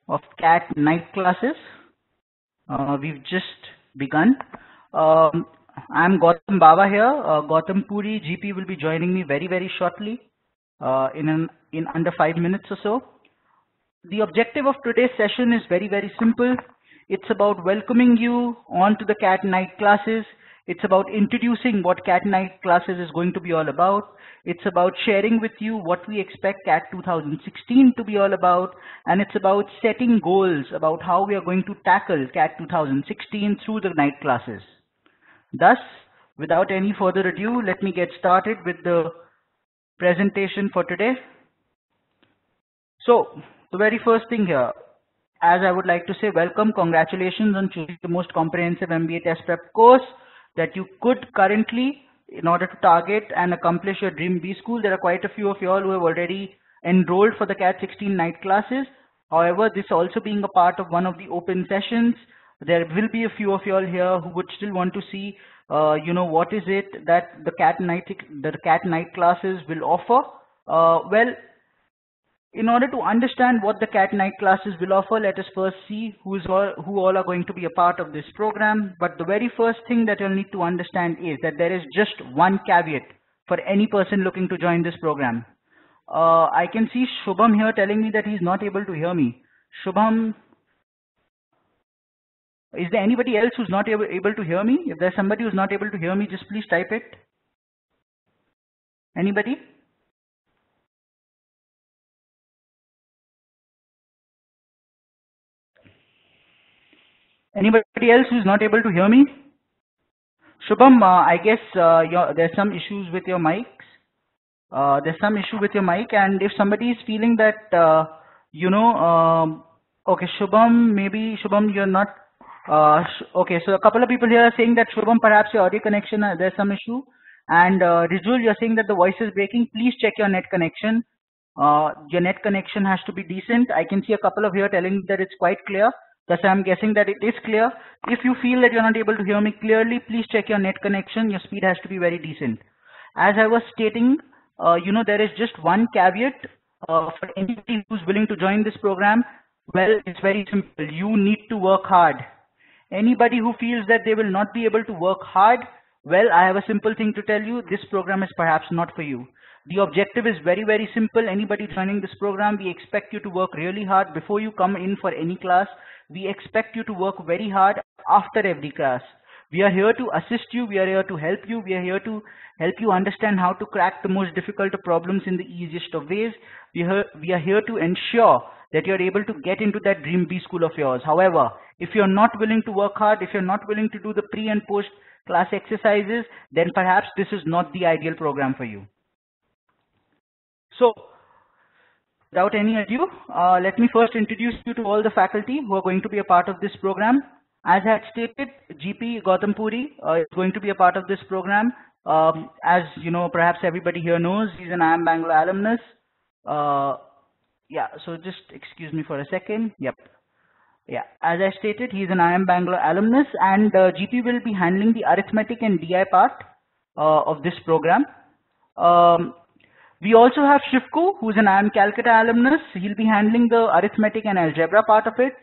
of CAT night classes. We've just begun. Um, I'm Gautam Baba here. Gautam Puri, GP, will be joining me very shortly, in under 5 minutes or so. The objective of today's session is very simple. It's about welcoming you onto the CAT night classes. It's about introducing what CAT night classes is going to be all about. It's about sharing with you what we expect CAT 2016 to be all about. And it's about setting goals about how we are going to tackle CAT 2016 through the night classes. Thus, without any further ado, let me get started with the presentation for today. So, the very first thing here, as I would like to say, welcome, congratulations on choosing the most comprehensive MBA test prep course that you could currently, in order to target and accomplish your dream B school. There are quite a few of you all who have already enrolled for the CAT 16 night classes. However, this also being a part of one of the open sessions, there will be a few of you all here who would still want to see, what is it that the CAT night classes will offer. Well, in order to understand what the CAT night classes will offer, let us first see who all are going to be a part of this program. But the very first thing that you'll need to understand is that there is just one caveat for any person looking to join this program. I can see Shubham here telling me that he's not able to hear me. Shubham, is there anybody else who's not able to hear me? If there's somebody who's not able to hear me, just please type it. Anybody? Anybody else who's not able to hear me? Shubham, I guess there's some issues with your mics. There's some issue with your mic, and if somebody is feeling that, okay, Shubham, maybe Shubham, you're not, okay, so a couple of people here are saying that Shubham, perhaps your audio connection, there's some issue. And Rijul, you're saying that the voice is breaking. Please check your net connection. Your net connection has to be decent. I can see a couple of here telling me that it's quite clear. Thus, I'm guessing that it is clear. If you feel that you're not able to hear me clearly, please check your net connection. Your speed has to be very decent. As I was stating, there is just one caveat for anybody who's willing to join this program. Well, it's very simple. You need to work hard. Anybody who feels that they will not be able to work hard, well, I have a simple thing to tell you. This program is perhaps not for you. The objective is very simple. Anybody joining this program, we expect you to work really hard before you come in for any class. We expect you to work very hard after every class. We are here to assist you. We are here to help you. We are here to help you understand how to crack the most difficult problems in the easiest of ways. We are here to ensure that you're able to get into that dream B school of yours. However, if you're not willing to work hard, if you're not willing to do the pre and post class exercises, then perhaps this is not the ideal program for you. So, without any ado, let me first introduce you to all the faculty who are going to be a part of this program. As I had stated, GP Gautam Puri is going to be a part of this program. As you know, perhaps everybody here knows, he's an IIM Bangalore alumnus. Yeah, so just excuse me for a second. Yep. Yeah, as I stated, he's an IIM Bangalore alumnus, and GP will be handling the arithmetic and DI part of this program. We also have Shivku, who's an IIM Calcutta alumnus. He'll be handling the arithmetic and algebra part of it.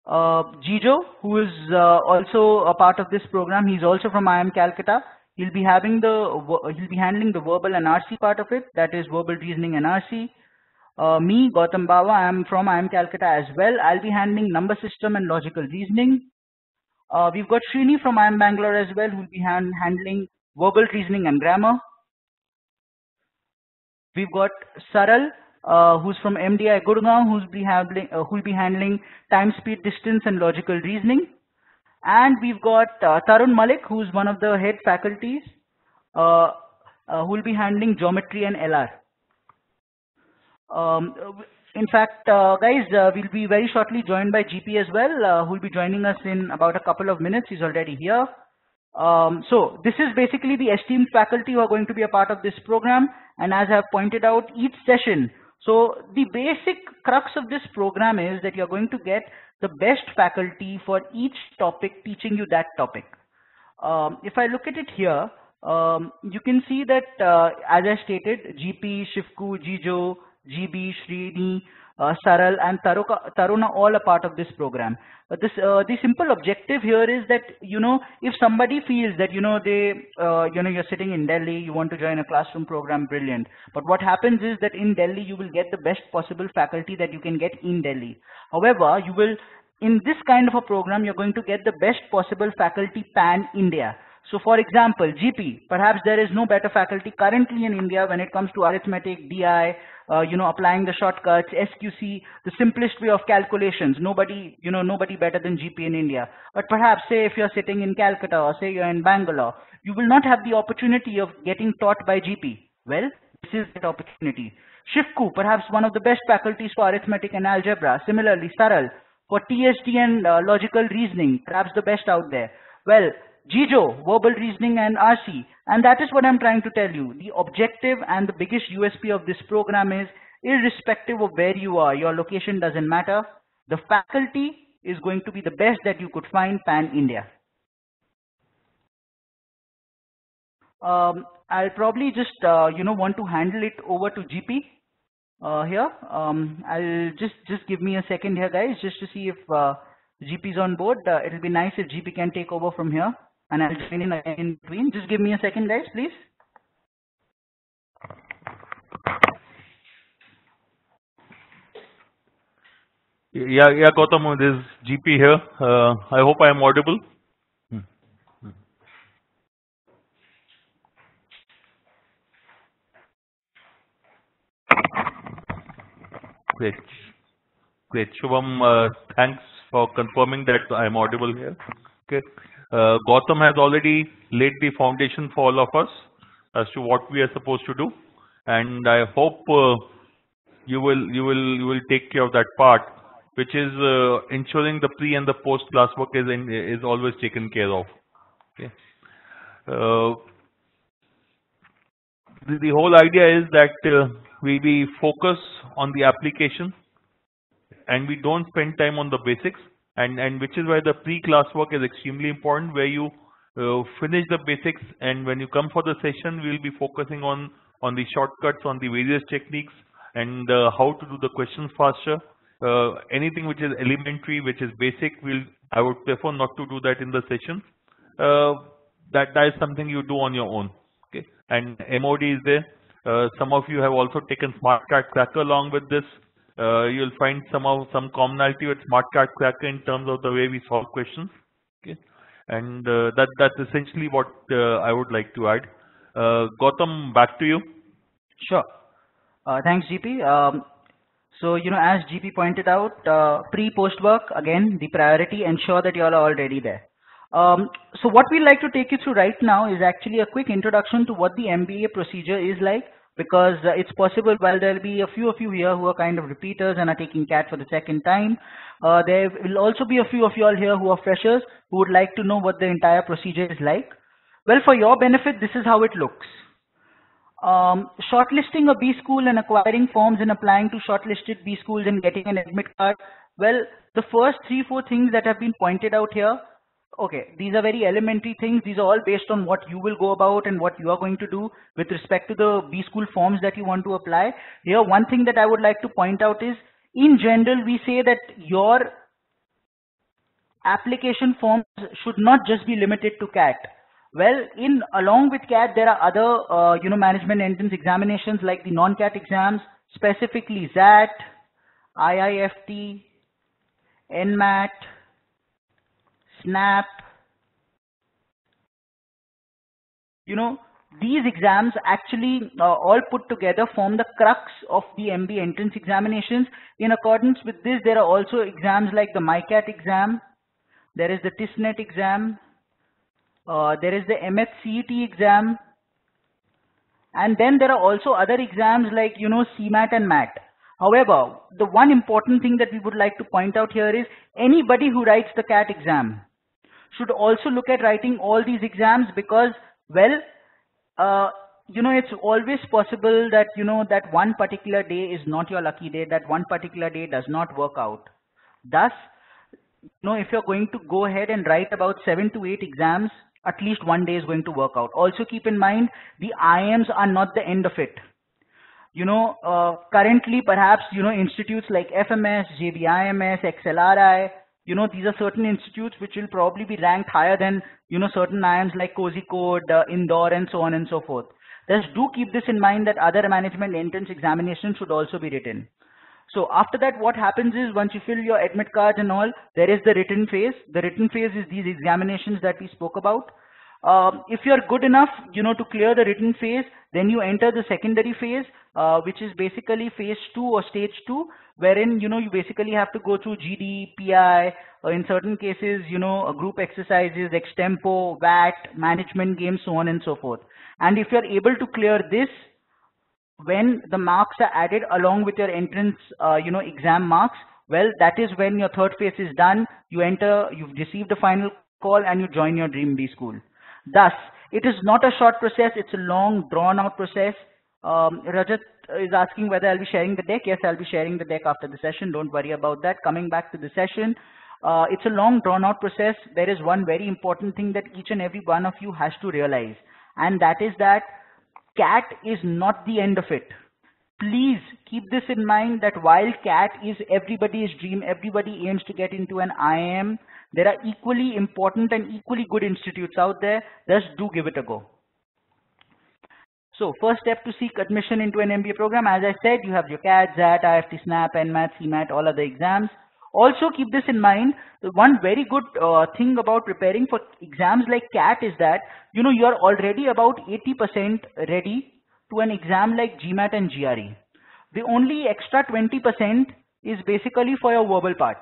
Jijo, who is also a part of this program, he's also from IIM Calcutta. He'll be handling the verbal and RC part of it, that is verbal reasoning and RC. Me, Gautam Baba, I am from IIM Calcutta as well. I'll be handling number system and logical reasoning. We've got Srini from IIM Bangalore as well, who'll be handling verbal reasoning and grammar. We've got Saral, who's from MDI Gurgaon, who'll be handling time, speed, distance, and logical reasoning. And we've got Tarun Malik, who's one of the head faculties, who'll be handling geometry and LR. In fact, guys, we'll be very shortly joined by GP as well, who'll be joining us in about a couple of minutes. He's already here. So this is basically the esteemed faculty who are going to be a part of this program. And as I have pointed out, each session, so the basic crux of this program is that you're going to get the best faculty for each topic teaching you that topic. If I look at it here, you can see that as I stated, GP, Shivku, Jijo, GB, Srini, Saral and Tarun are all a part of this program. The simple objective here is that, if somebody feels that, you're sitting in Delhi, you want to join a classroom program, brilliant. But what happens is that in Delhi, you will get the best possible faculty that you can get in Delhi. However, in this kind of a program, you're going to get the best possible faculty pan-India. So for example, GP, perhaps there is no better faculty currently in India when it comes to arithmetic, DI, applying the shortcuts, SQC, the simplest way of calculations. Nobody better than GP in India. But perhaps say if you're sitting in Calcutta or say you're in Bangalore, you will not have the opportunity of getting taught by GP. Well, this is that opportunity. Shivku, perhaps one of the best faculties for arithmetic and algebra. Similarly, Saral, for TSD and logical reasoning, perhaps the best out there. Well, Jijo, verbal reasoning and RC. And that is what I'm trying to tell you. The objective and the biggest USP of this program is, irrespective of where you are, your location doesn't matter. The faculty is going to be the best that you could find pan-India. I'll probably just, want to handle it over to GP here. I'll just give me a second here, guys, just to see if GP is on board. It'll be nice if GP can take over from here. And I'll join in between. Just give me a second, guys, please. Yeah, Gautam, this is GP here. I hope I am audible. Great. Shubham, thanks for confirming that I am audible here. Okay. Gautam has already laid the foundation for all of us as to what we are supposed to do, and I hope you will take care of that part, which is ensuring the pre and the post classwork is always taken care of. Okay. The whole idea is that we focus on the application and we don't spend time on the basics. And which is why the pre-classwork is extremely important, where you finish the basics, and when you come for the session, we'll be focusing on the shortcuts, on the various techniques, and how to do the questions faster. Anything which is elementary, which is basic, I would prefer not to do that in the session. That is something you do on your own. Okay, and MOD is there. Some of you have also taken Smart Cracker along with this. You'll find some commonality with Smart Cracker in terms of the way we solve questions. Okay, and that's essentially what I would like to add. Gautam, back to you. Sure. Thanks, GP. So, as GP pointed out, pre-post work, again, the priority, ensure that you all are already there. So what we'd like to take you through right now is actually a quick introduction to what the MBA procedure is like, because it's possible, while there'll be a few of you here who are kind of repeaters and are taking CAT for the second time, there will also be a few of you all here who are freshers who would like to know what the entire procedure is like. Well, for your benefit, this is how it looks. Shortlisting a B school and acquiring forms and applying to shortlisted B schools and getting an admit card. Well, the first 3-4 things that have been pointed out here, okay, these are very elementary things. These are all based on what you will go about and what you are going to do with respect to the B school forms that you want to apply. Here, one thing that I would like to point out is, in general, we say that your application forms should not just be limited to CAT. Well, along with CAT, there are other, management entrance examinations like the non-CAT exams, specifically XAT, IIFT, NMAT, SNAP. These exams actually all put together form the crux of the MBA entrance examinations. In accordance with this, there are also exams like the MyCAT exam, there is the TISNET exam, there is the MHCET exam, and then there are also other exams like, CMAT and MAT. However, the one important thing that we would like to point out here is, anybody who writes the CAT exam should also look at writing all these exams, because, well, it's always possible that, that one particular day is not your lucky day, that one particular day does not work out. Thus, if you're going to go ahead and write about 7 to 8 exams, at least one day is going to work out. Also keep in mind, the IIMs are not the end of it. Currently perhaps, institutes like FMS, JBIMS, XLRI, these are certain institutes which will probably be ranked higher than, certain IIMs like Kozhikode, Indore, and so on and so forth. Just do keep this in mind that other management entrance examinations should also be written. So after that, what happens is once you fill your admit cards and all, there is the written phase. The written phase is these examinations that we spoke about. If you're good enough, to clear the written phase, then you enter the secondary phase, which is basically phase 2 or stage 2, wherein, you basically have to go through GD, PI, in certain cases, group exercises, extempo, VAT, management games, so on and so forth. And if you're able to clear this, when the marks are added along with your entrance, exam marks, well, that is when your third phase is done. You enter, you've received the final call, and you join your dream B school. Thus, it is not a short process, it's a long, drawn-out process. Rajat is asking whether I'll be sharing the deck. Yes, I'll be sharing the deck after the session. Don't worry about that. Coming back to the session, it's a long, drawn-out process. There is one very important thing that each and every one of you has to realize, and that is that CAT is not the end of it. Please keep this in mind that while CAT is everybody's dream, everybody aims to get into an IIM, there are equally important and equally good institutes out there. Just do give it a go. So first step to seek admission into an MBA program, as I said, you have your CAT, XAT, IFT, SNAP, NMAT, CMAT, all other exams. Also keep this in mind. One very good thing about preparing for exams like CAT is that, you are already about 80% ready to an exam like GMAT and GRE. The only extra 20% is basically for your verbal part.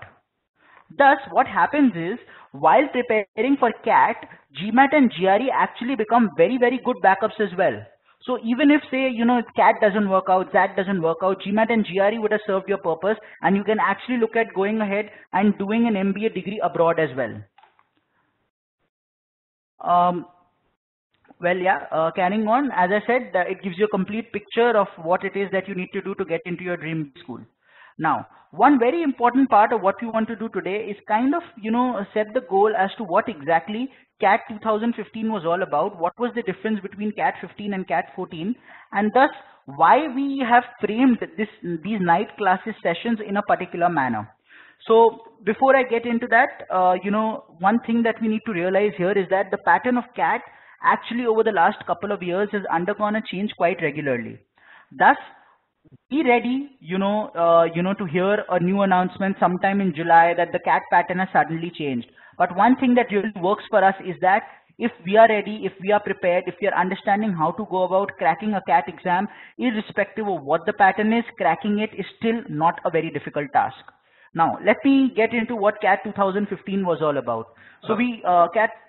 Thus, what happens is, while preparing for CAT, GMAT and GRE actually become very, very good backups as well. So even if, say, CAT doesn't work out, XAT doesn't work out, GMAT and GRE would have served your purpose, and you can actually look at going ahead and doing an MBA degree abroad as well. Carrying on, as I said, it gives you a complete picture of what it is that you need to do to get into your dream school. Now, one very important part of what we want to do today is kind of, set the goal as to what exactly CAT 2015 was all about, what was the difference between CAT 15 and CAT 14, and thus why we have framed these night classes sessions in a particular manner. So before I get into that, one thing that we need to realize here is that the pattern of CAT actually over the last couple of years has undergone a change quite regularly. Thus, be ready, to hear a new announcement sometime in July that the CAT pattern has suddenly changed. But one thing that really works for us is that if we are ready, if we are prepared, if we are understanding how to go about cracking a CAT exam, irrespective of what the pattern is, cracking it is still not a very difficult task. Now, let me get into what CAT 2015 was all about. So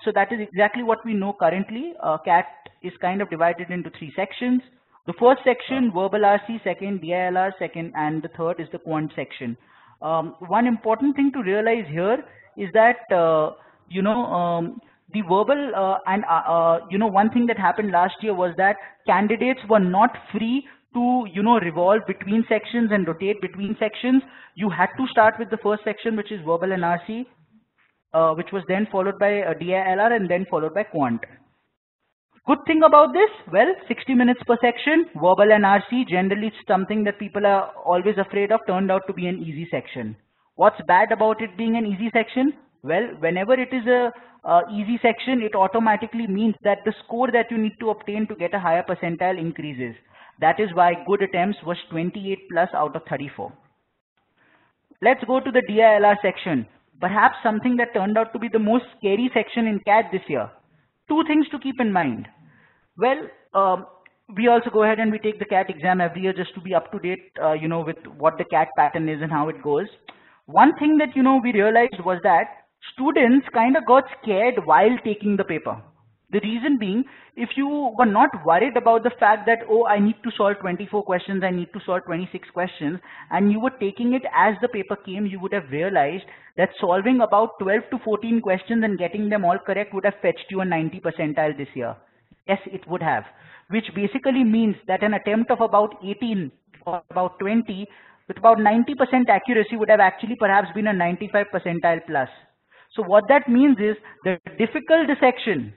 so that is exactly what we know currently. CAT is kind of divided into 3 sections. The first section, verbal RC, second DILR, second, and the third is the quant section. One important thing to realize here is that, the verbal one thing that happened last year was that candidates were not free to, revolve between sections and rotate between sections. You had to start with the first section, which is verbal and RC, which was then followed by DILR and then followed by quant. Good thing about this, well, 60 minutes per section, verbal and RC, generally it's something that people are always afraid of, turned out to be an easy section. What's bad about it being an easy section? Well, whenever it is a easy section, it automatically means that the score that you need to obtain to get a higher percentile increases. That is why good attempts was 28 plus out of 34. Let's go to the DILR section. Perhaps something that turned out to be the most scary section in CAT this year. 2 things to keep in mind. Well, we also go ahead and we take the CAT exam every year just to be up to date, with what the CAT pattern is and how it goes. One thing that, we realized was that students kind of got scared while taking the paper. The reason being, if you were not worried about the fact that, oh, I need to solve 24 questions, I need to solve 26 questions, and you were taking it as the paper came, you would have realized that solving about 12 to 14 questions and getting them all correct would have fetched you a 90 percentile this year. Yes, it would have. Which basically means that an attempt of about 18 or about 20 with about 90% accuracy would have actually perhaps been a 95 percentile plus. So what that means is the difficult the section,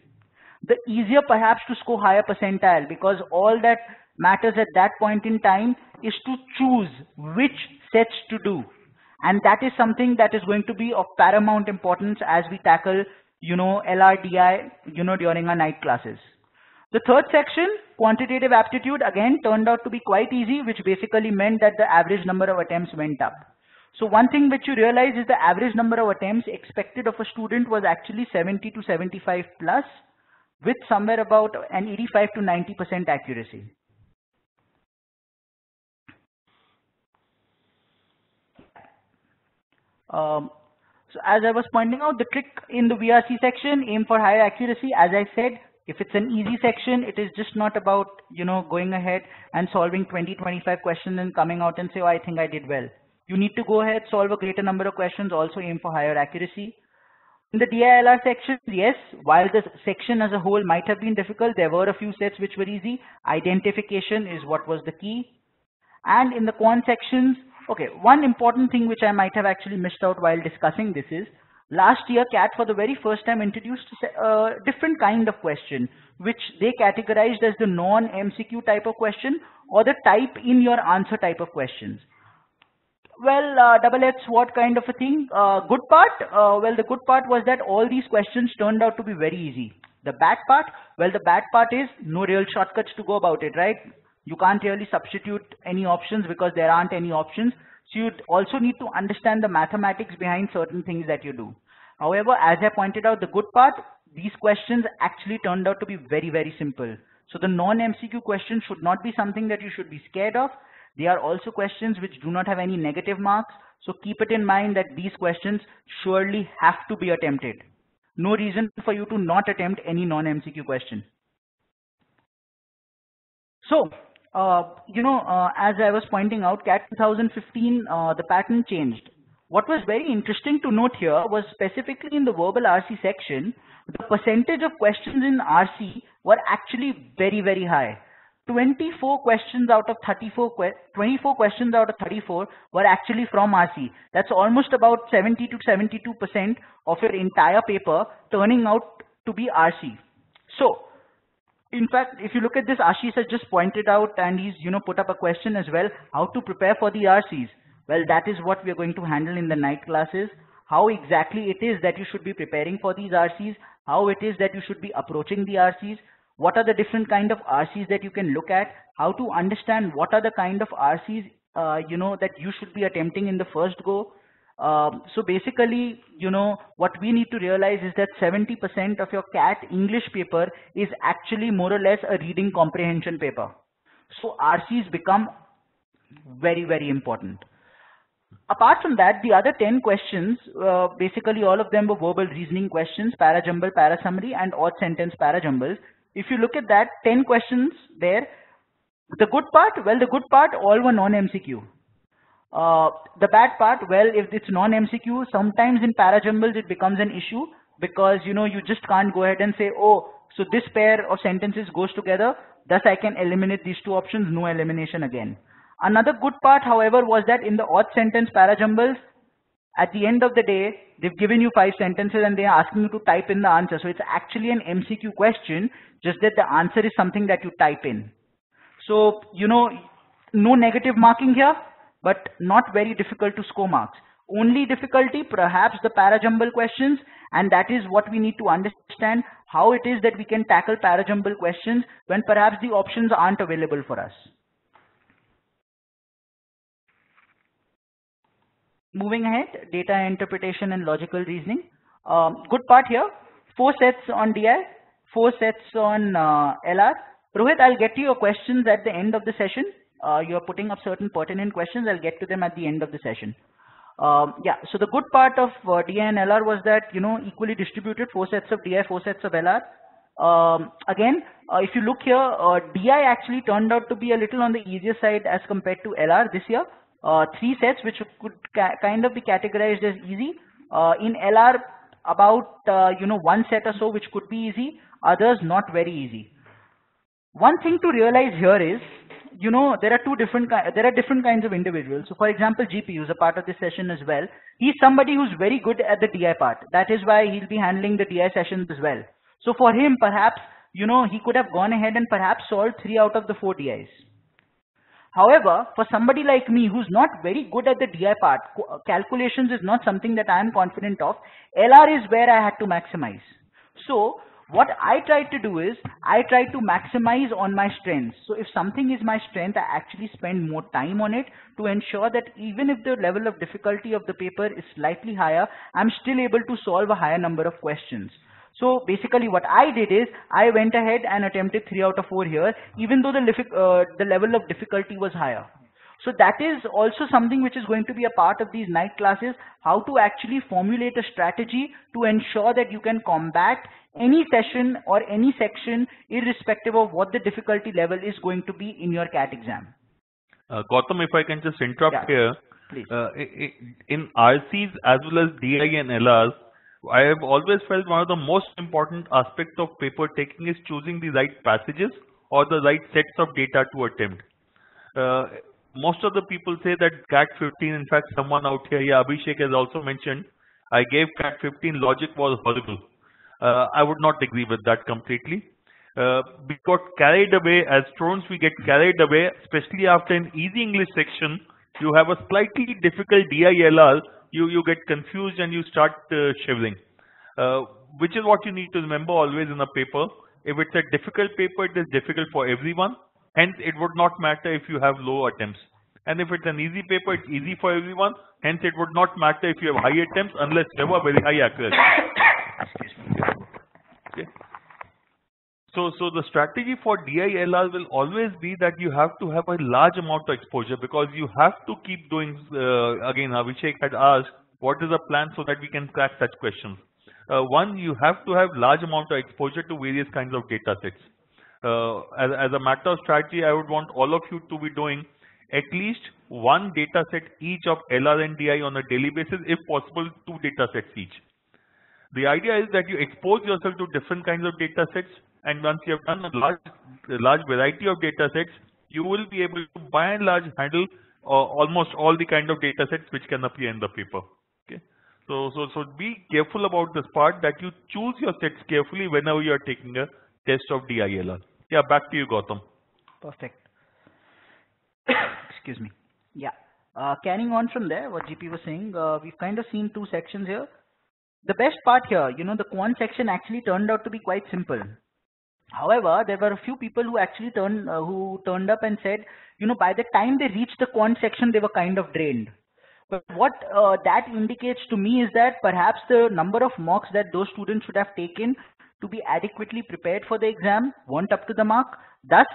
the easier perhaps to score higher percentile, because all that matters at that point in time is to choose which sets to do. And that is something that is going to be of paramount importance as we tackle, LRDI, during our night classes. The third section, quantitative aptitude, again turned out to be quite easy, which basically meant that the average number of attempts went up. So one thing which you realize is the average number of attempts expected of a student was actually 70 to 75 plus, with somewhere about an 85 to 90% accuracy. So as I was pointing out, the trick in the VRC section, aim for higher accuracy. As I said, if it's an easy section, it is just not about, going ahead and solving 20, 25 questions and coming out and say, oh, I think I did well. You need to go ahead, solve a greater number of questions, also aim for higher accuracy. In the DILR section, yes, while the section as a whole might have been difficult, there were a few sets which were easy. Identification is what was the key. And in the quant sections, okay, one important thing which I might have actually missed out while discussing this is, last year CAT for the very first time introduced a different kind of question, which they categorized as the non-MCQ type of question or the type in your answer type of questions. Well, double-edged sword kind of a thing. Good part? Well, the good part was that all these questions turned out to be very easy. The bad part? Well, the bad part is no real shortcuts to go about it, right? You can't really substitute any options because there aren't any options. So you also need to understand the mathematics behind certain things that you do. However, as I pointed out, the good part, these questions actually turned out to be very, very simple. So the non-MCQ questions should not be something that you should be scared of. They are also questions which do not have any negative marks. So keep it in mind that these questions surely have to be attempted. No reason for you to not attempt any non-MCQ question. So, as I was pointing out, CAT 2015, the pattern changed. What was very interesting to note here was specifically in the verbal RC section, the percentage of questions in RC were actually very, very high. 24 questions out of 34 were actually from RC. That's almost about 70 to 72% of your entire paper turning out to be RC. So, in fact, if you look at this, Ashish has just pointed out and he's, put up a question as well, how to prepare for the RCs. Well, that is what we are going to handle in the night classes. How exactly it is that you should be preparing for these RCs, how it is that you should be approaching the RCs, what are the different kind of RCs that you can look at, how to understand what are the kind of RCs, that you should be attempting in the first go. So basically, what we need to realize is that 70% of your CAT English paper is actually more or less a reading comprehension paper. So RCs become very, very important. Apart from that, the other 10 questions, basically all of them were verbal reasoning questions, para-jumble, para-summary and odd sentence para-jumbles. If you look at that, 10 questions there. The good part, well, the good part, all were non-MCQ. The bad part, well, if it's non-MCQ, sometimes in para-jumbles it becomes an issue because, you just can't go ahead and say, oh, so this pair of sentences goes together, thus I can eliminate these two options, no elimination again. Another good part, however, was that in the odd sentence para-jumbles, at the end of the day, they've given you 5 sentences and they are asking you to type in the answer. So it's actually an MCQ question, just that the answer is something that you type in. So, no negative marking here, but not very difficult to score marks. Only difficulty, perhaps the para-jumble questions, and that is what we need to understand, how it is that we can tackle para-jumble questions when perhaps the options aren't available for us. Moving ahead, data interpretation and logical reasoning. Good part here, 4 sets on DI, 4 sets on LR. Rohit, I'll get to your questions at the end of the session. You're putting up certain pertinent questions. I'll get to them at the end of the session. Yeah, so the good part of DI and LR was that, equally distributed, 4 sets of DI, 4 sets of LR. Again, if you look here, DI actually turned out to be a little on the easier side as compared to LR this year. 3 sets which could kind of be categorized as easy. In LR, about 1 set or so which could be easy, others not very easy. One thing to realize here is, there are different kinds of individuals. So for example, GP, who's a part of this session as well, he's somebody who's very good at the DI part. That is why he'll be handling the DI sessions as well. So for him, perhaps he could have gone ahead and perhaps solved 3 out of the 4 DIs. However, for somebody like me who's not very good at the DI part, calculations is not something that I am confident of, LR is where I had to maximize. So what I try to do is, I try to maximize on my strengths. So if something is my strength, I actually spend more time on it to ensure that even if the level of difficulty of the paper is slightly higher, I'm still able to solve a higher number of questions. So basically what I did is, I went ahead and attempted 3 out of 4 here, even though the level of difficulty was higher. So that is also something which is going to be a part of these night classes, how to actually formulate a strategy to ensure that you can combat any session or any section irrespective of what the difficulty level is going to be in your CAT exam. Gautam, if I can just interrupt here, please. In RCs as well as DI and LRs, I have always felt one of the most important aspects of paper taking is choosing the right passages or the right sets of data to attempt. Most of the people say that CAT 15, in fact someone out here, Abhishek has also mentioned, I gave CAT 15, logic was horrible. I would not agree with that completely. We got carried away, as students we get carried away, especially after an easy English section, you have a slightly difficult DILR, you get confused and you start shivering. Which is what you need to remember always in a paper. If it's a difficult paper, it is difficult for everyone. Hence, it would not matter if you have low attempts. And if it's an easy paper, it's easy for everyone. Hence, it would not matter if you have high attempts unless you have a very high accuracy. Okay. So the strategy for DILR will always be that you have to have a large amount of exposure, because you have to keep doing, again, Abhishek had asked, what is the plan so that we can crack such questions? One, you have to have large amount of exposure to various kinds of data sets. As a matter of strategy, I would want all of you to be doing at least one data set each of LR and DI on a daily basis, if possible 2 data sets each. The idea is that you expose yourself to different kinds of data sets, and once you have done a large variety of data sets, you will be able to by and large handle almost all the kind of data sets which can appear in the paper. Okay. So be careful about this part, that you choose your sets carefully whenever you are taking a test of DILR. Yeah, back to you, Gautam. Perfect. Excuse me. Yeah. Carrying on from there, what GP was saying, we've kind of seen 2 sections here. The best part here, the quant section actually turned out to be quite simple. However, there were a few people who actually turned up and said, by the time they reached the quant section, they were kind of drained. But what that indicates to me is that perhaps the number of mocks that those students should have taken to be adequately prepared for the exam weren't up to the mark. Thus,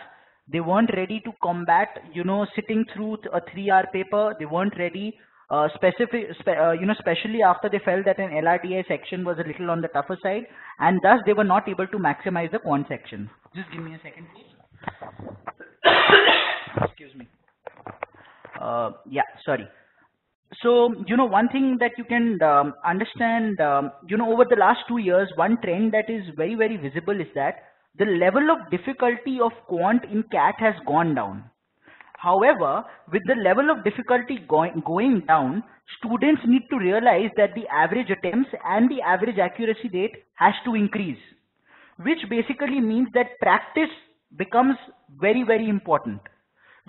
they weren't ready to combat, sitting through a 3-hour paper. They weren't ready, especially after they felt that an LRDI section was a little on the tougher side, and thus they were not able to maximize the quant section. Just give me a second, please. Excuse me. Yeah, sorry. So, one thing that you can understand, over the last 2 years, one trend that is very, very visible is that the level of difficulty of quant in CAT has gone down. However, with the level of difficulty going down, students need to realize that the average attempts and the average accuracy rate has to increase, which basically means that practice becomes very, very important.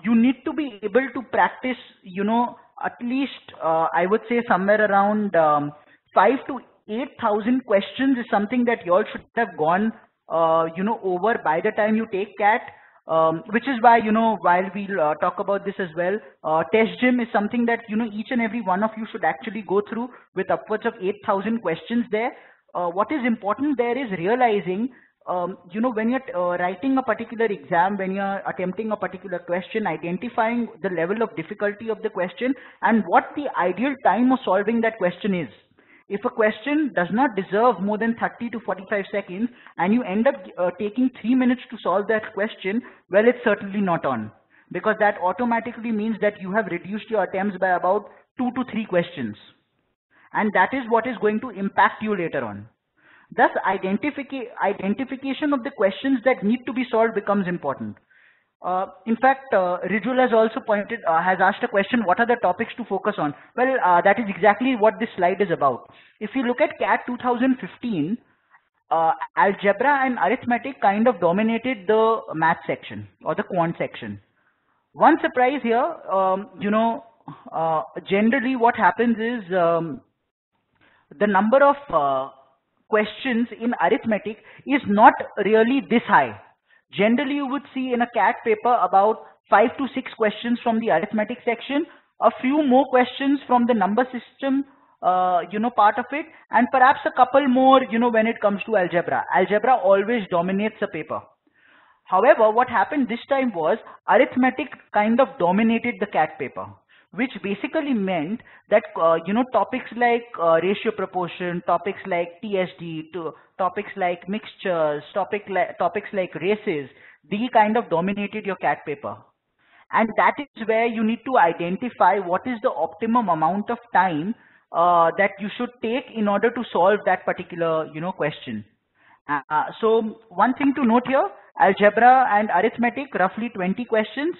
You need to be able to practice, at least I would say somewhere around 5,000 to 8,000 questions is something that you all should have gone, over by the time you take CAT. Which is why, while we'll talk about this as well, test gym is something that, each and every one of you should actually go through with upwards of 8,000 questions there. What is important there is realizing, when you're writing a particular exam, when you're attempting a particular question, identifying the level of difficulty of the question and what the ideal time of solving that question is. If a question does not deserve more than 30 to 45 seconds and you end up taking 3 minutes to solve that question, well, it's certainly not on, because that automatically means that you have reduced your attempts by about 2 to 3 questions. And that is what is going to impact you later on. Thus, identification of the questions that need to be solved becomes important. In fact, Rijul has also has asked a question, what are the topics to focus on? Well, that is exactly what this slide is about. If you look at CAT 2015, algebra and arithmetic kind of dominated the math section or the quant section. One surprise here, generally what happens is the number of questions in arithmetic is not really this high. Generally, you would see in a CAT paper about 5 to 6 questions from the arithmetic section, a few more questions from the number system, part of it, and perhaps a couple more, when it comes to algebra. Algebra always dominates a paper. However, what happened this time was arithmetic kind of dominated the CAT paper, which basically meant that, topics like ratio proportion, topics like TSD, topics like mixtures, topics like races, they kind of dominated your CAT paper. And that is where you need to identify what is the optimum amount of time that you should take in order to solve that particular, question. So one thing to note here, algebra and arithmetic, roughly 20 questions,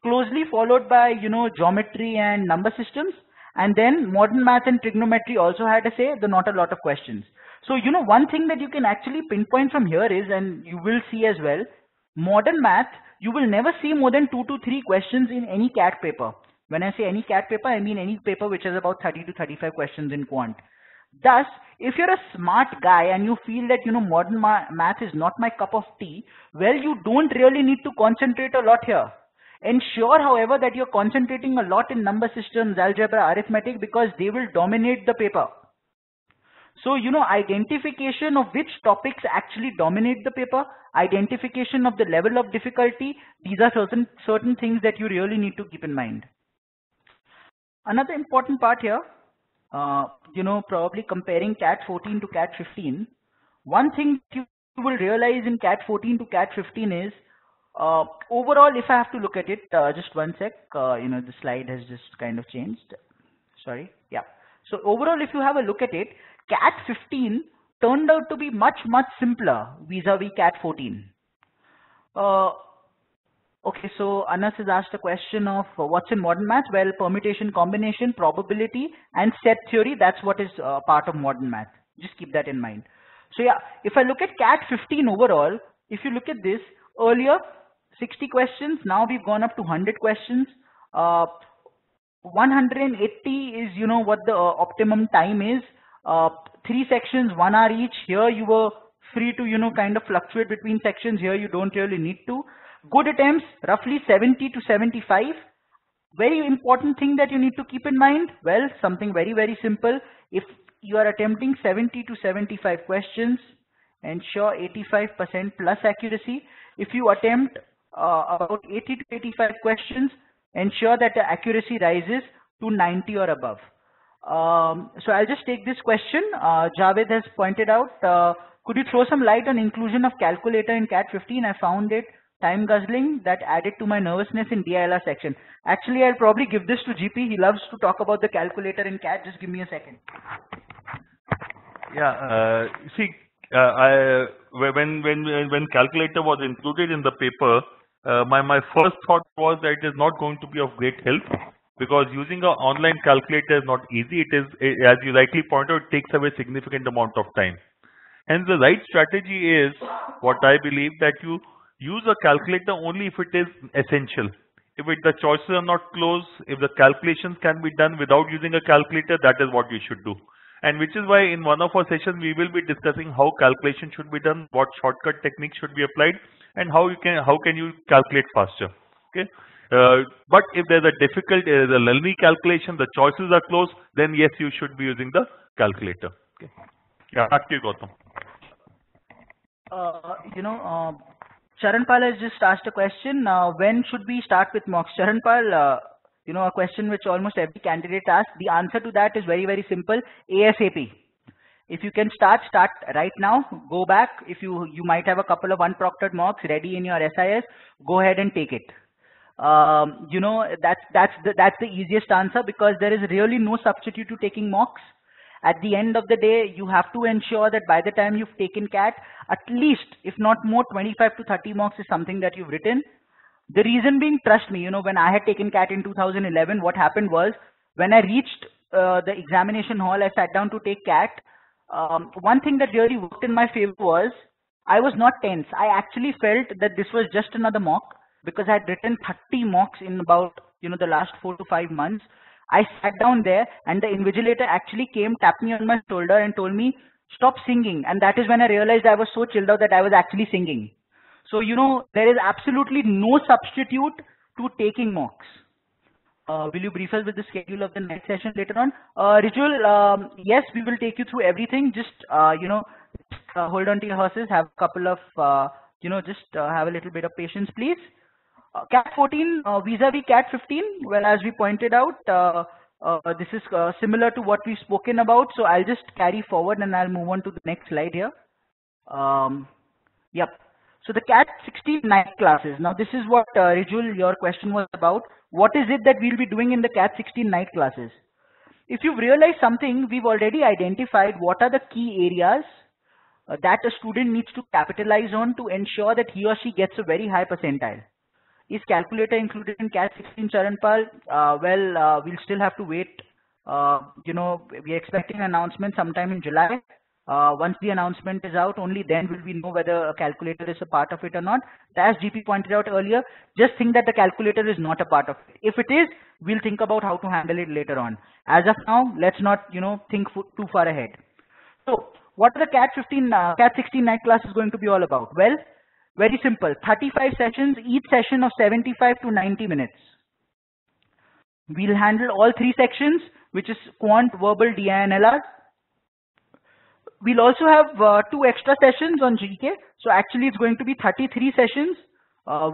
closely followed by, geometry and number systems. And then modern math and trigonometry also had a say, not a lot of questions. So, one thing that you can actually pinpoint from here is, and you will see as well, modern math, you will never see more than 2 to 3 questions in any CAT paper. When I say any CAT paper, I mean any paper which has about 30 to 35 questions in quant. Thus, if you're a smart guy and you feel that, modern math is not my cup of tea, well, you don't really need to concentrate a lot here. Ensure, however, that you're concentrating a lot in number systems, algebra, arithmetic, because they will dominate the paper. So, identification of which topics actually dominate the paper, identification of the level of difficulty, these are certain things that you really need to keep in mind. Another important part here, probably comparing CAT 14 to CAT 15, one thing you will realize in CAT 14 to CAT 15 is, overall, if I have to look at it, just one sec, the slide has just kind of changed. Sorry, yeah. So overall, if you have a look at it, CAT 15 turned out to be much simpler vis-a-vis CAT 14. Okay, so Anas has asked a question of what's in modern math? Well, permutation, combination, probability, and set theory, that's what is part of modern math. Just keep that in mind. So yeah, if I look at CAT 15 overall, if you look at this, earlier 60 questions, now we've gone up to 100 questions. 180 is, what the optimum time is. 3 sections, 1 hour each. Here you were free to, kind of fluctuate between sections. Here you don't really need to. Good attempts, roughly 70 to 75. Very important thing that you need to keep in mind. Well, something very simple. If you are attempting 70 to 75 questions, ensure 85% plus accuracy. If you attempt about 80 to 85 questions, ensure that the accuracy rises to 90 or above. So I'll just take this question. Javed has pointed out, could you throw some light on inclusion of calculator in CAT 15? I found it time guzzling, that added to my nervousness in DILR section. Actually, I'll probably give this to GP. He loves to talk about the calculator in CAT. Just give me a second. Yeah, see, when calculator was included in the paper, my first thought was that it is not going to be of great help, because using an online calculator is not easy. It is, as you rightly pointed out, it takes away significant amount of time. Hence, the right strategy is, what I believe, that you use a calculator only if it is essential. If the choices are not close, if the calculations can be done without using a calculator, that is what you should do. And which is why in one of our sessions we will be discussing how calculation should be done, what shortcut techniques should be applied, and how can you calculate faster. Okay. But if there's a lengthy calculation, the choices are close, then yes, you should be using the calculator. Okay. Yeah, back to you, Gautam. Charanpal has just asked a question. When should we start with mocks? Charanpal, a question which almost every candidate asks. The answer to that is very simple. ASAP. If you can start right now. Go back. If you might have a couple of unproctored mocks ready in your SIS, go ahead and take it. That's the easiest answer, because there is really no substitute to taking mocks. At the end of the day, you have to ensure that by the time you've taken CAT, at least, if not more, 25 to 30 mocks is something that you've written. The reason being, trust me, when I had taken CAT in 2011, what happened was, when I reached the examination hall, I sat down to take CAT. one thing that really worked in my favor was I was not tense. I actually felt that this was just another mock because I had written 30 mocks in about, the last 4 to 5 months. I sat down there and the invigilator actually came, tapped me on my shoulder and told me, stop singing. And that is when I realized I was so chilled out that I was actually singing. So, there is absolutely no substitute to taking mocks. Will you brief us with the schedule of the next session later on? Rijul, yes, we will take you through everything. Just, hold on to your horses. Have a couple of, just have a little bit of patience, please. Cat 14 vis-a-vis Cat 15. Well, as we pointed out, this is similar to what we've spoken about. So I'll just carry forward and I'll move on to the next slide here. Yep. So the Cat 16 night classes. Now this is what Rijul, your question was about. What is it that we'll be doing in the Cat 16 night classes? If you've realized something, we've already identified what are the key areas that a student needs to capitalize on to ensure that he or she gets a very high percentile. Is calculator included in Cat 16, Charanpal? We'll still have to wait. We're expecting an announcement sometime in July. Once the announcement is out, only then will we know whether a calculator is a part of it or not. As GP pointed out earlier, just think that the calculator is not a part of it. If it is, we'll think about how to handle it later on. As of now, let's not, think too far ahead. So, what are the Cat 16 night classes going to be all about? Well, very simple. 35 sessions, each session of 75 to 90 minutes. We'll handle all 3 sections, which is quant, verbal, DI and LR. We'll also have 2 extra sessions on GK. So actually it's going to be 33 sessions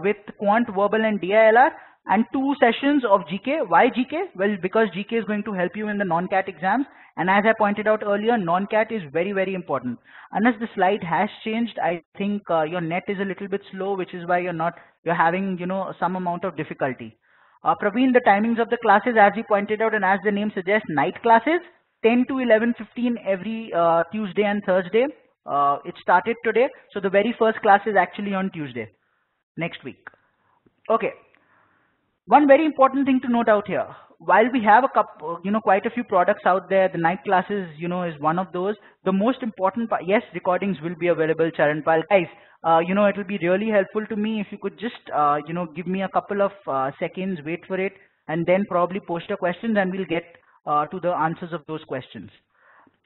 with quant, verbal and DILR and 2 sessions of GK. Why GK? Well, because GK is going to help you in the non-CAT exams. And as I pointed out earlier, non-CAT is very, very important. Unless the slide has changed, I think your net is a little bit slow, which is why you're having, some amount of difficulty. Praveen, the timings of the classes, as we pointed out and as the name suggests, night classes. 10 to 11:15 every Tuesday and Thursday. It started today, so the very first class is actually on Tuesday, next week. Okay. One very important thing to note out here. While we have quite a few products out there, the night classes, is one of those. The most important part, yes, recordings will be available, Charanpal. Guys, it will be really helpful to me if you could just, give me a couple of seconds, wait for it, and then probably post your questions and we'll get to the answers of those questions.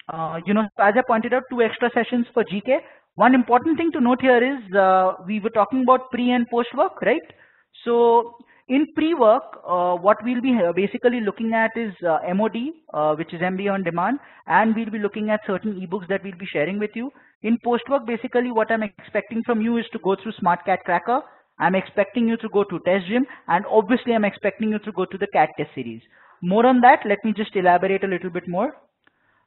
As I pointed out, 2 extra sessions for GK. One important thing to note here is we were talking about pre and post work, right? So in pre-work, what we'll be basically looking at is MOD, which is MBA on demand, and we'll be looking at certain ebooks that we'll be sharing with you. In post-work, basically what I'm expecting from you is to go through SmartCat Cracker. I'm expecting you to go to Test Gym, and obviously I'm expecting you to go to the CAT test series. More on that, let me just elaborate a little bit more.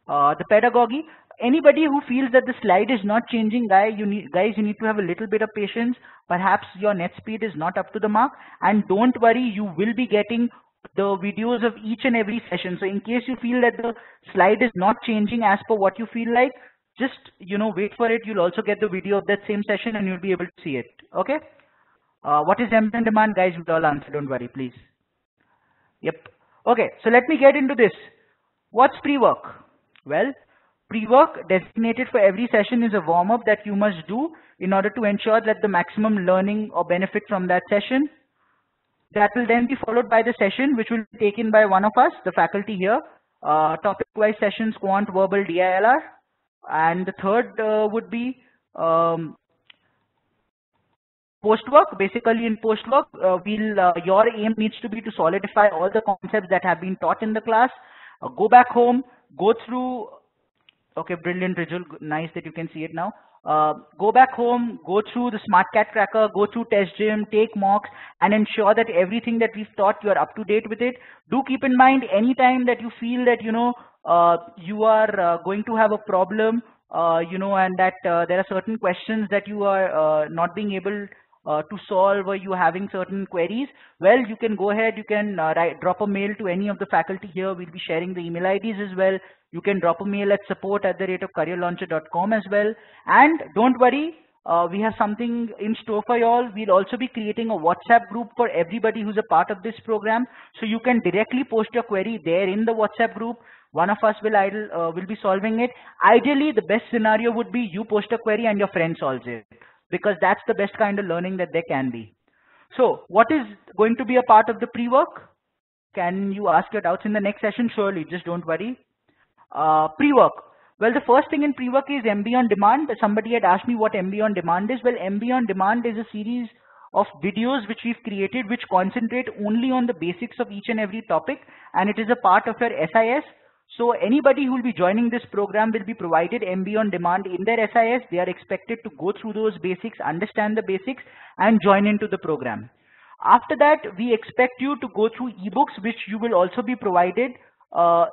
The pedagogy, anybody who feels that the slide is not changing, guys, you need to have a little bit of patience. Perhaps your net speed is not up to the mark, and don't worry, you will be getting the videos of each and every session. So in case you feel that the slide is not changing as per what you feel like, just, wait for it. You'll also get the video of that same session and you'll be able to see it. Okay. What is MBA on demand, guys? We'll all answer. Don't worry, please. Yep. Okay, so let me get into this. What's pre-work? Well, pre-work designated for every session is a warm-up that you must do in order to ensure that the maximum learning or benefit from that session. That will then be followed by the session, which will be taken by one of us, the faculty here. Topic-wise sessions, quant, verbal, DILR. And the third would be post-work. Basically in post-work, your aim needs to be to solidify all the concepts that have been taught in the class. Go back home, go through, okay, brilliant, Rijul, nice that you can see it now. Go back home, go through the SmartCat Cracker, go through Test Gym, take mocks, and ensure that everything that we've taught, you are up to date with it. Do keep in mind, anytime that you feel that, you are going to have a problem, and that there are certain questions that you are not being able to solve, or you having certain queries, well, you can go ahead, you can drop a mail to any of the faculty here. We'll be sharing the email IDs as well. You can drop a mail at support@careerlauncher.com as well. And don't worry, we have something in store for you all. We'll also be creating a WhatsApp group for everybody who's a part of this program. So you can directly post your query there in the WhatsApp group. One of us will be solving it. Ideally, the best scenario would be you post a query and your friend solves it, because that's the best kind of learning that there can be. So what is going to be a part of the pre-work? Can you ask your doubts in the next session? Surely, just don't worry. Pre-work. Well, the first thing in pre-work is MB on demand. Somebody had asked me what MB on demand is. Well, MB on demand is a series of videos which we've created which concentrate only on the basics of each and every topic, and it is a part of your SIS. So anybody who will be joining this program will be provided MB on demand in their SIS. They are expected to go through those basics, understand the basics, and join into the program. After that, we expect you to go through ebooks, which you will also be provided.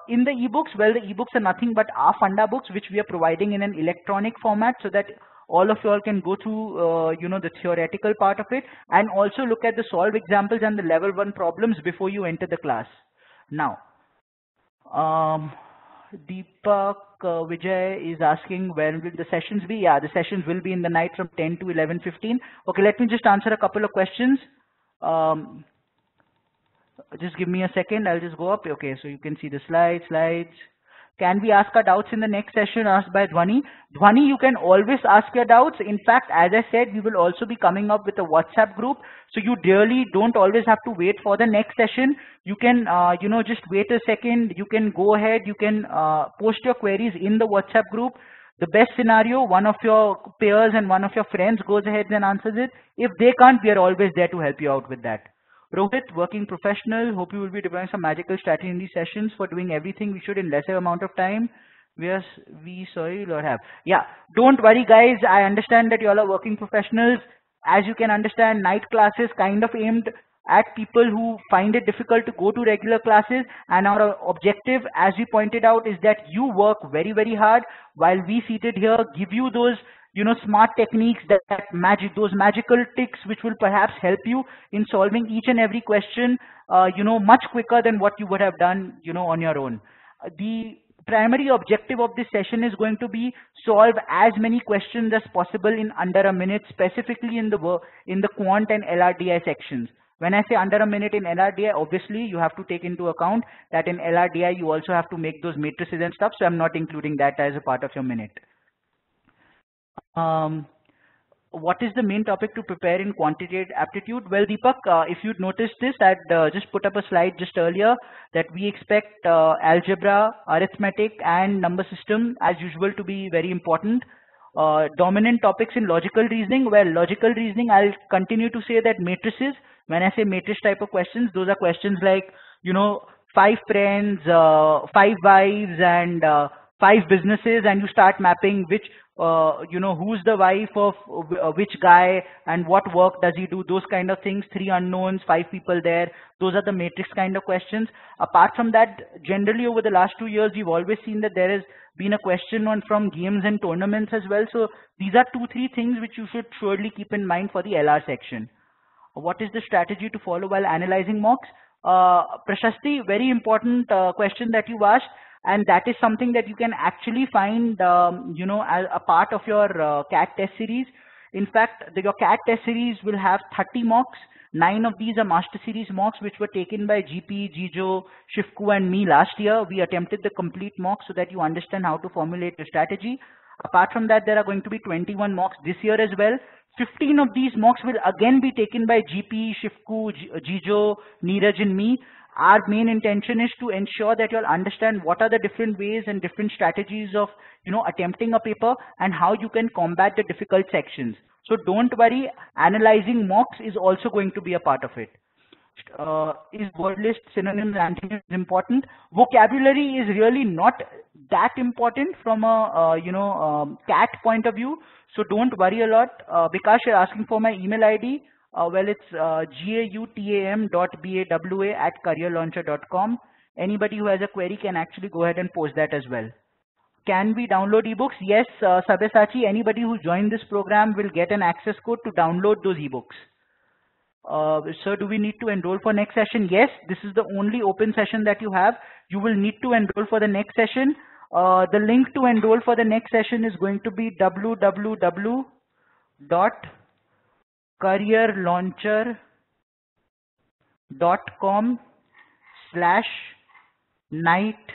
In the ebooks, well, the ebooks are nothing but our Funda books, which we are providing in an electronic format, so that all of you all can go through, the theoretical part of it, and also look at the solve examples and the level 1 problems before you enter the class. Now, Deepak Vijay is asking when will the sessions be? Yeah, the sessions will be in the night from 10 to 11:15. Okay, let me just answer a couple of questions. Just give me a second. I'll just go up. Okay, so you can see the slides. Can we ask our doubts in the next session? Asked by Dhwani. Dhwani, you can always ask your doubts. In fact, as I said, we will also be coming up with a WhatsApp group. So you really don't always have to wait for the next session. You can, just wait a second. You can go ahead. You can post your queries in the WhatsApp group. The best scenario, one of your peers and one of your friends goes ahead and answers it. If they can't, we are always there to help you out with that. Rohit, working professional, hope you will be deploying some magical strategy in these sessions for doing everything we should in lesser amount of time. Sorry, Lord have. Yeah, don't worry guys, I understand that you all are working professionals. As you can understand, night classes kind of aimed at people who find it difficult to go to regular classes, and our objective, as we pointed out, is that you work very, very hard while we seated here give you those smart techniques, those magical tricks which will perhaps help you in solving each and every question, much quicker than what you would have done, on your own. The primary objective of this session is going to be solve as many questions as possible in under a minute, specifically in the quant and LRDI sections. When I say under a minute in LRDI, obviously you have to take into account that in LRDI you also have to make those matrices and stuff, so I'm not including that as a part of your minute. What is the main topic to prepare in quantitative aptitude? Well, Deepak, if you'd noticed this, I'd just put up a slide just earlier that we expect algebra, arithmetic, and number system as usual to be very important. Dominant topics in logical reasoning. Well, logical reasoning, I'll continue to say that matrices. When I say matrix type of questions, those are questions like, 5 friends, 5 wives, and 5 businesses, and you start mapping which who's the wife of which guy and what work does he do, those kind of things. 3 unknowns, 5 people there. Those are the matrix kind of questions. Apart from that, generally over the last 2 years, we've always seen that there has been a question from games and tournaments as well. So these are 2-3 things which you should surely keep in mind for the LR section. What is the strategy to follow while analyzing mocks? Prashasti, very important question that you asked. And that is something that you can actually find, as a part of your CAT test series. In fact, your CAT test series will have 30 mocks. 9 of these are master series mocks, which were taken by GP, Jijo, Shivku, and me last year. We attempted the complete mock so that you understand how to formulate your strategy. Apart from that, there are going to be 21 mocks this year as well. 15 of these mocks will again be taken by GP, Shivku, Jijo, Neeraj, and me. Our main intention is to ensure that you'll understand what are the different ways and different strategies of, attempting a paper and how you can combat the difficult sections. So don't worry, analyzing mocks is also going to be a part of it. Is word list, synonyms, and antonyms important? Vocabulary is really not that important from a CAT point of view. So don't worry a lot. Bikash, you're asking for my email ID. Well, it's gautam.bawa@careerlauncher.com. Anybody who has a query can actually go ahead and post that as well. Can we download ebooks? Yes, Sabyasachi, anybody who joined this program will get an access code to download those ebooks. Sir, do we need to enroll for next session? Yes, this is the only open session that you have. You will need to enroll for the next session. The link to enroll for the next session is going to be www.careerlauncher.com/night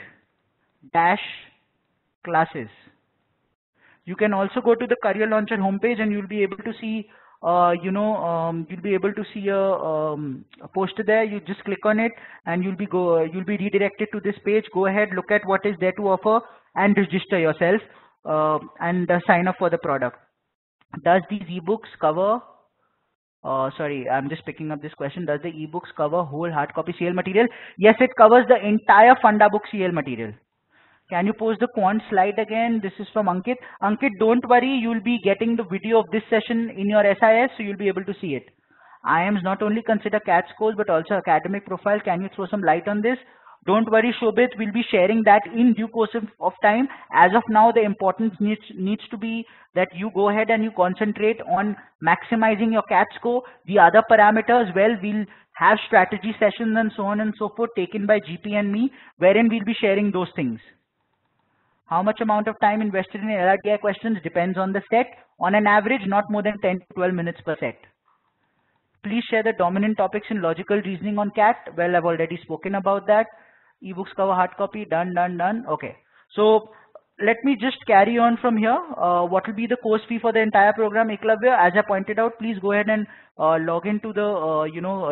dash classes. You can also go to the Career Launcher homepage and you'll be able to see, you'll be able to see a poster there. You just click on it and you'll be redirected to this page. Go ahead, look at what is there to offer and register yourself and sign up for the product. Does these ebooks cover? Sorry, I'm just picking up this question. Does the ebooks cover whole hard copy CL material? Yes, it covers the entire Funda book CL material. Can you post the quant slide again? This is from Ankit. Ankit, don't worry. You'll be getting the video of this session in your SIS, so you'll be able to see it. IIMs not only consider CAT scores, but also academic profile. Can you throw some light on this? Don't worry, Shobit. We'll be sharing that in due course of time. As of now, the importance needs to be that you go ahead and you concentrate on maximizing your CAT score. The other parameters, well, we'll have strategy sessions and so on and so forth taken by GP and me, wherein we'll be sharing those things. How much amount of time invested in LRDI questions depends on the set. On an average, not more than 10 to 12 minutes per set. Please share the dominant topics in logical reasoning on CAT. Well, I've already spoken about that. Ebooks cover hard copy. Done, done, done. Okay. So let me just carry on from here. What will be the course fee for the entire program, Eklavya? As I pointed out, please go ahead and log into the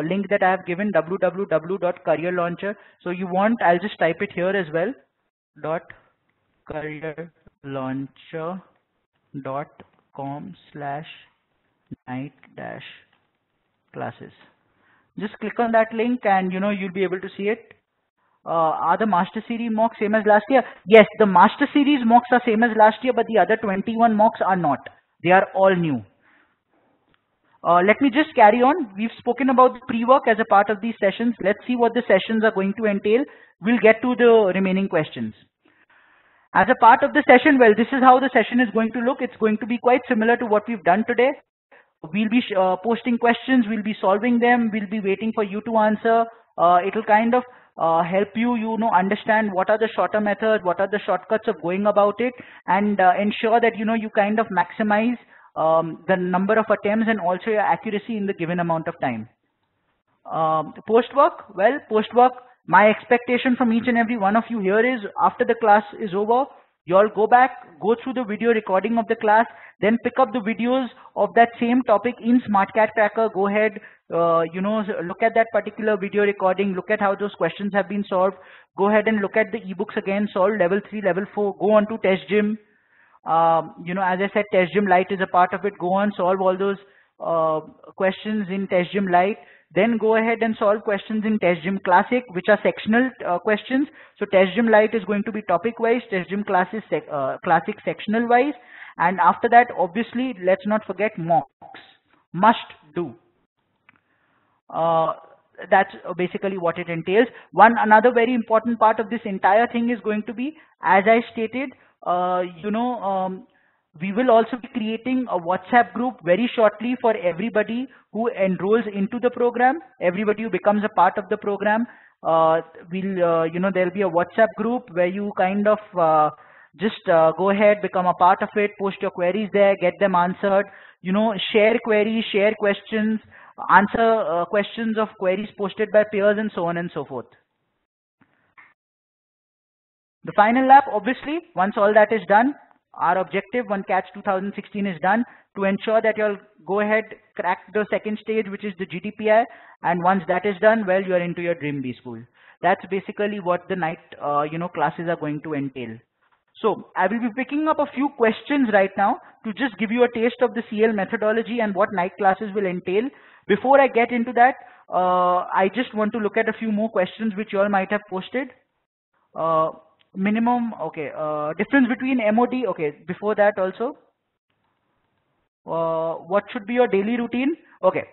link that I have given, www.careerlauncher. So you want, I'll just type it here as well. careerlauncher.com/night-classes. Just click on that link and you'll be able to see it. Are the master series mocks same as last year? Yes, the master series mocks are same as last year, but the other 21 mocks are not. They are all new. Let me just carry on. We've spoken about the pre-work as a part of these sessions. Let's see what the sessions are going to entail. We'll get to the remaining questions. As a part of the session, well, this is how the session is going to look. It's going to be quite similar to what we've done today. We'll be posting questions, we'll be solving them, we'll be waiting for you to answer. It'll kind of help you, understand what are the shorter methods, what are the shortcuts of going about it, and ensure that, you kind of maximize the number of attempts and also your accuracy in the given amount of time. Post-work, well, post-work, my expectation from each and every one of you here is after the class is over, you all go back, go through the video recording of the class, then pick up the videos of that same topic in SmartCat Tracker. Go ahead, look at that particular video recording, look at how those questions have been solved. Go ahead and look at the ebooks again, solve level 3, level 4, go on to Test Gym. As I said, Test Gym Lite is a part of it. Go on, solve all those questions in Test Gym Lite. Then go ahead and solve questions in Test Gym Classic, which are sectional questions. So Test Gym Lite is going to be topic-wise, Test Gym Classic sectional-wise. And after that, obviously, let's not forget mocks. Must do. That's basically what it entails. Another very important part of this entire thing is going to be, as I stated, we will also be creating a WhatsApp group very shortly for everybody who enrolls into the program, everybody who becomes a part of the program. There'll be a WhatsApp group where you kind of just go ahead, become a part of it, post your queries there, get them answered, share queries, share questions, answer questions of queries posted by peers and so on and so forth. The final lap, obviously, once all that is done, our objective, when CATS 2016 is done, to ensure that you'll go ahead, crack the second stage, which is the GDPI, and once that is done, well, you're into your Dream B school. That's basically what the night, classes are going to entail. So I will be picking up a few questions right now to just give you a taste of the CL methodology and what night classes will entail. Before I get into that, I just want to look at a few more questions which you all might have posted. Minimum, okay, difference between MOD, okay, before that also, what should be your daily routine? Okay,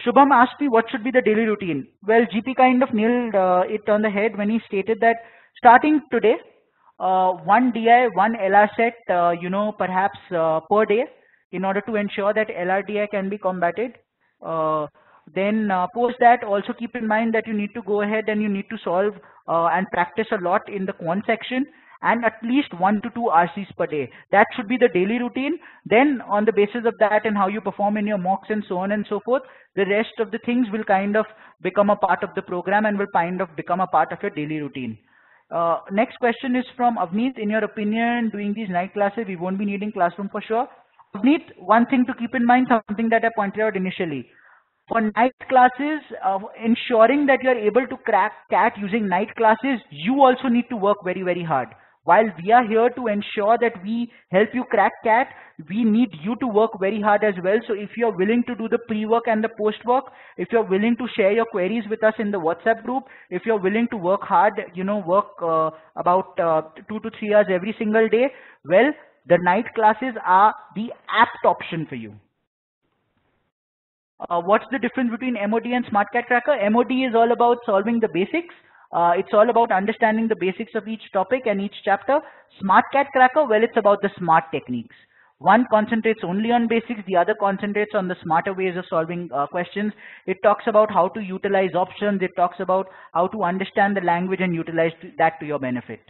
Shubham asked me what should be the daily routine. Well, GP kind of nailed it on the head when he stated that starting today, one DI, one LR set, perhaps per day, in order to ensure that LRDI can be combated. Then post that, also keep in mind that you need to go ahead and you need to solve and practice a lot in the quant section, and at least 1 to 2 RCs per day. That should be the daily routine. Then on the basis of that and how you perform in your mocks and so on and so forth, the rest of the things will kind of become a part of the program and will kind of become a part of your daily routine. Next question is from Avneet. In your opinion, doing these night classes, we won't be needing classroom for sure. Avneet, one thing to keep in mind, something that I pointed out initially. For night classes, ensuring that you're able to crack CAT using night classes, you also need to work very, very hard. While we are here to ensure that we help you crack CAT, we need you to work very hard as well. So if you're willing to do the pre-work and the post-work, if you're willing to share your queries with us in the WhatsApp group, if you're willing to work hard, work about 2 to 3 hours every single day, well, the night classes are the apt option for you. What's the difference between MOD and SmartCat Cracker? MOD is all about solving the basics. It's all about understanding the basics of each topic and each chapter. SmartCat Cracker, well, it's about the smart techniques. One concentrates only on basics, the other concentrates on the smarter ways of solving questions. It talks about how to utilize options. It talks about how to understand the language and utilize that to your benefit.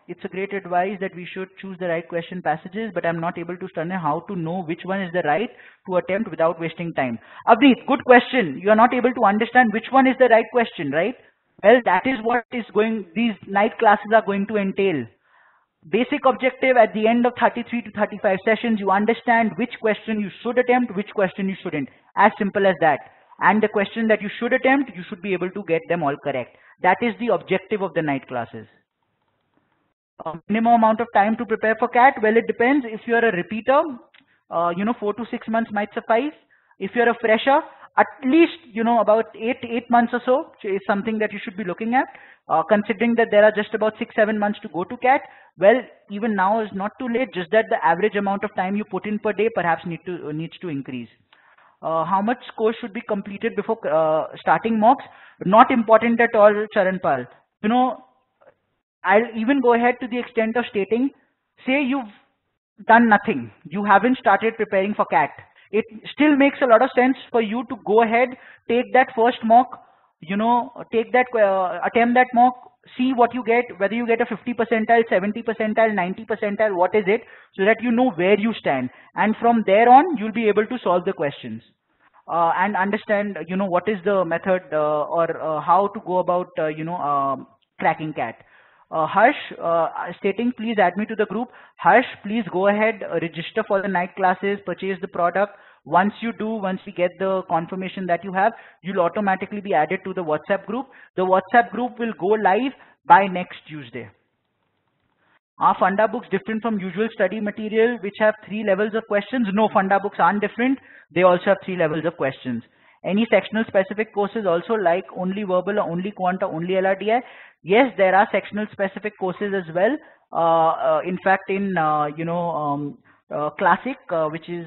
It's a great advice that we should choose the right question passages, but I'm not able to understand how to know which one is the right to attempt without wasting time. Avneet, good question. You are not able to understand which one is the right question, right? Well, that is what these night classes are going to entail. Basic objective at the end of 33 to 35 sessions, you understand which question you should attempt, which question you shouldn't. As simple as that. And the question that you should attempt, you should be able to get them all correct. That is the objective of the night classes. Minimum amount of time to prepare for CAT, well, it depends. If you're a repeater, 4 to 6 months might suffice. If you're a fresher, at least, about 8 months or so is something that you should be looking at. Considering that there are just about 6-7 months to go to CAT, well, even now is not too late, just that the average amount of time you put in per day perhaps needs to increase. How much course should be completed before starting mocks? Not important at all, Charanpal. I'll even go ahead to the extent of stating, say you've done nothing. You haven't started preparing for CAT. It still makes a lot of sense for you to go ahead, take that first mock, attempt that mock, see what you get, whether you get a 50 percentile, 70 percentile, 90 percentile, what is it, so that you know where you stand. And from there on, you'll be able to solve the questions. And understand, what is the method or how to go about, cracking CAT. Harsh, stating, please add me to the group. Harsh, please go ahead, register for the night classes, purchase the product. Once you do, once we get the confirmation that you have, you'll automatically be added to the WhatsApp group. The WhatsApp group will go live by next Tuesday. Are Funda books different from usual study material which have 3 levels of questions? No, Funda books aren't different. They also have 3 levels of questions. Any sectional specific courses also, like only verbal or only quant or only LRDI? Yes, there are sectional specific courses as well. In fact, in Classic, which is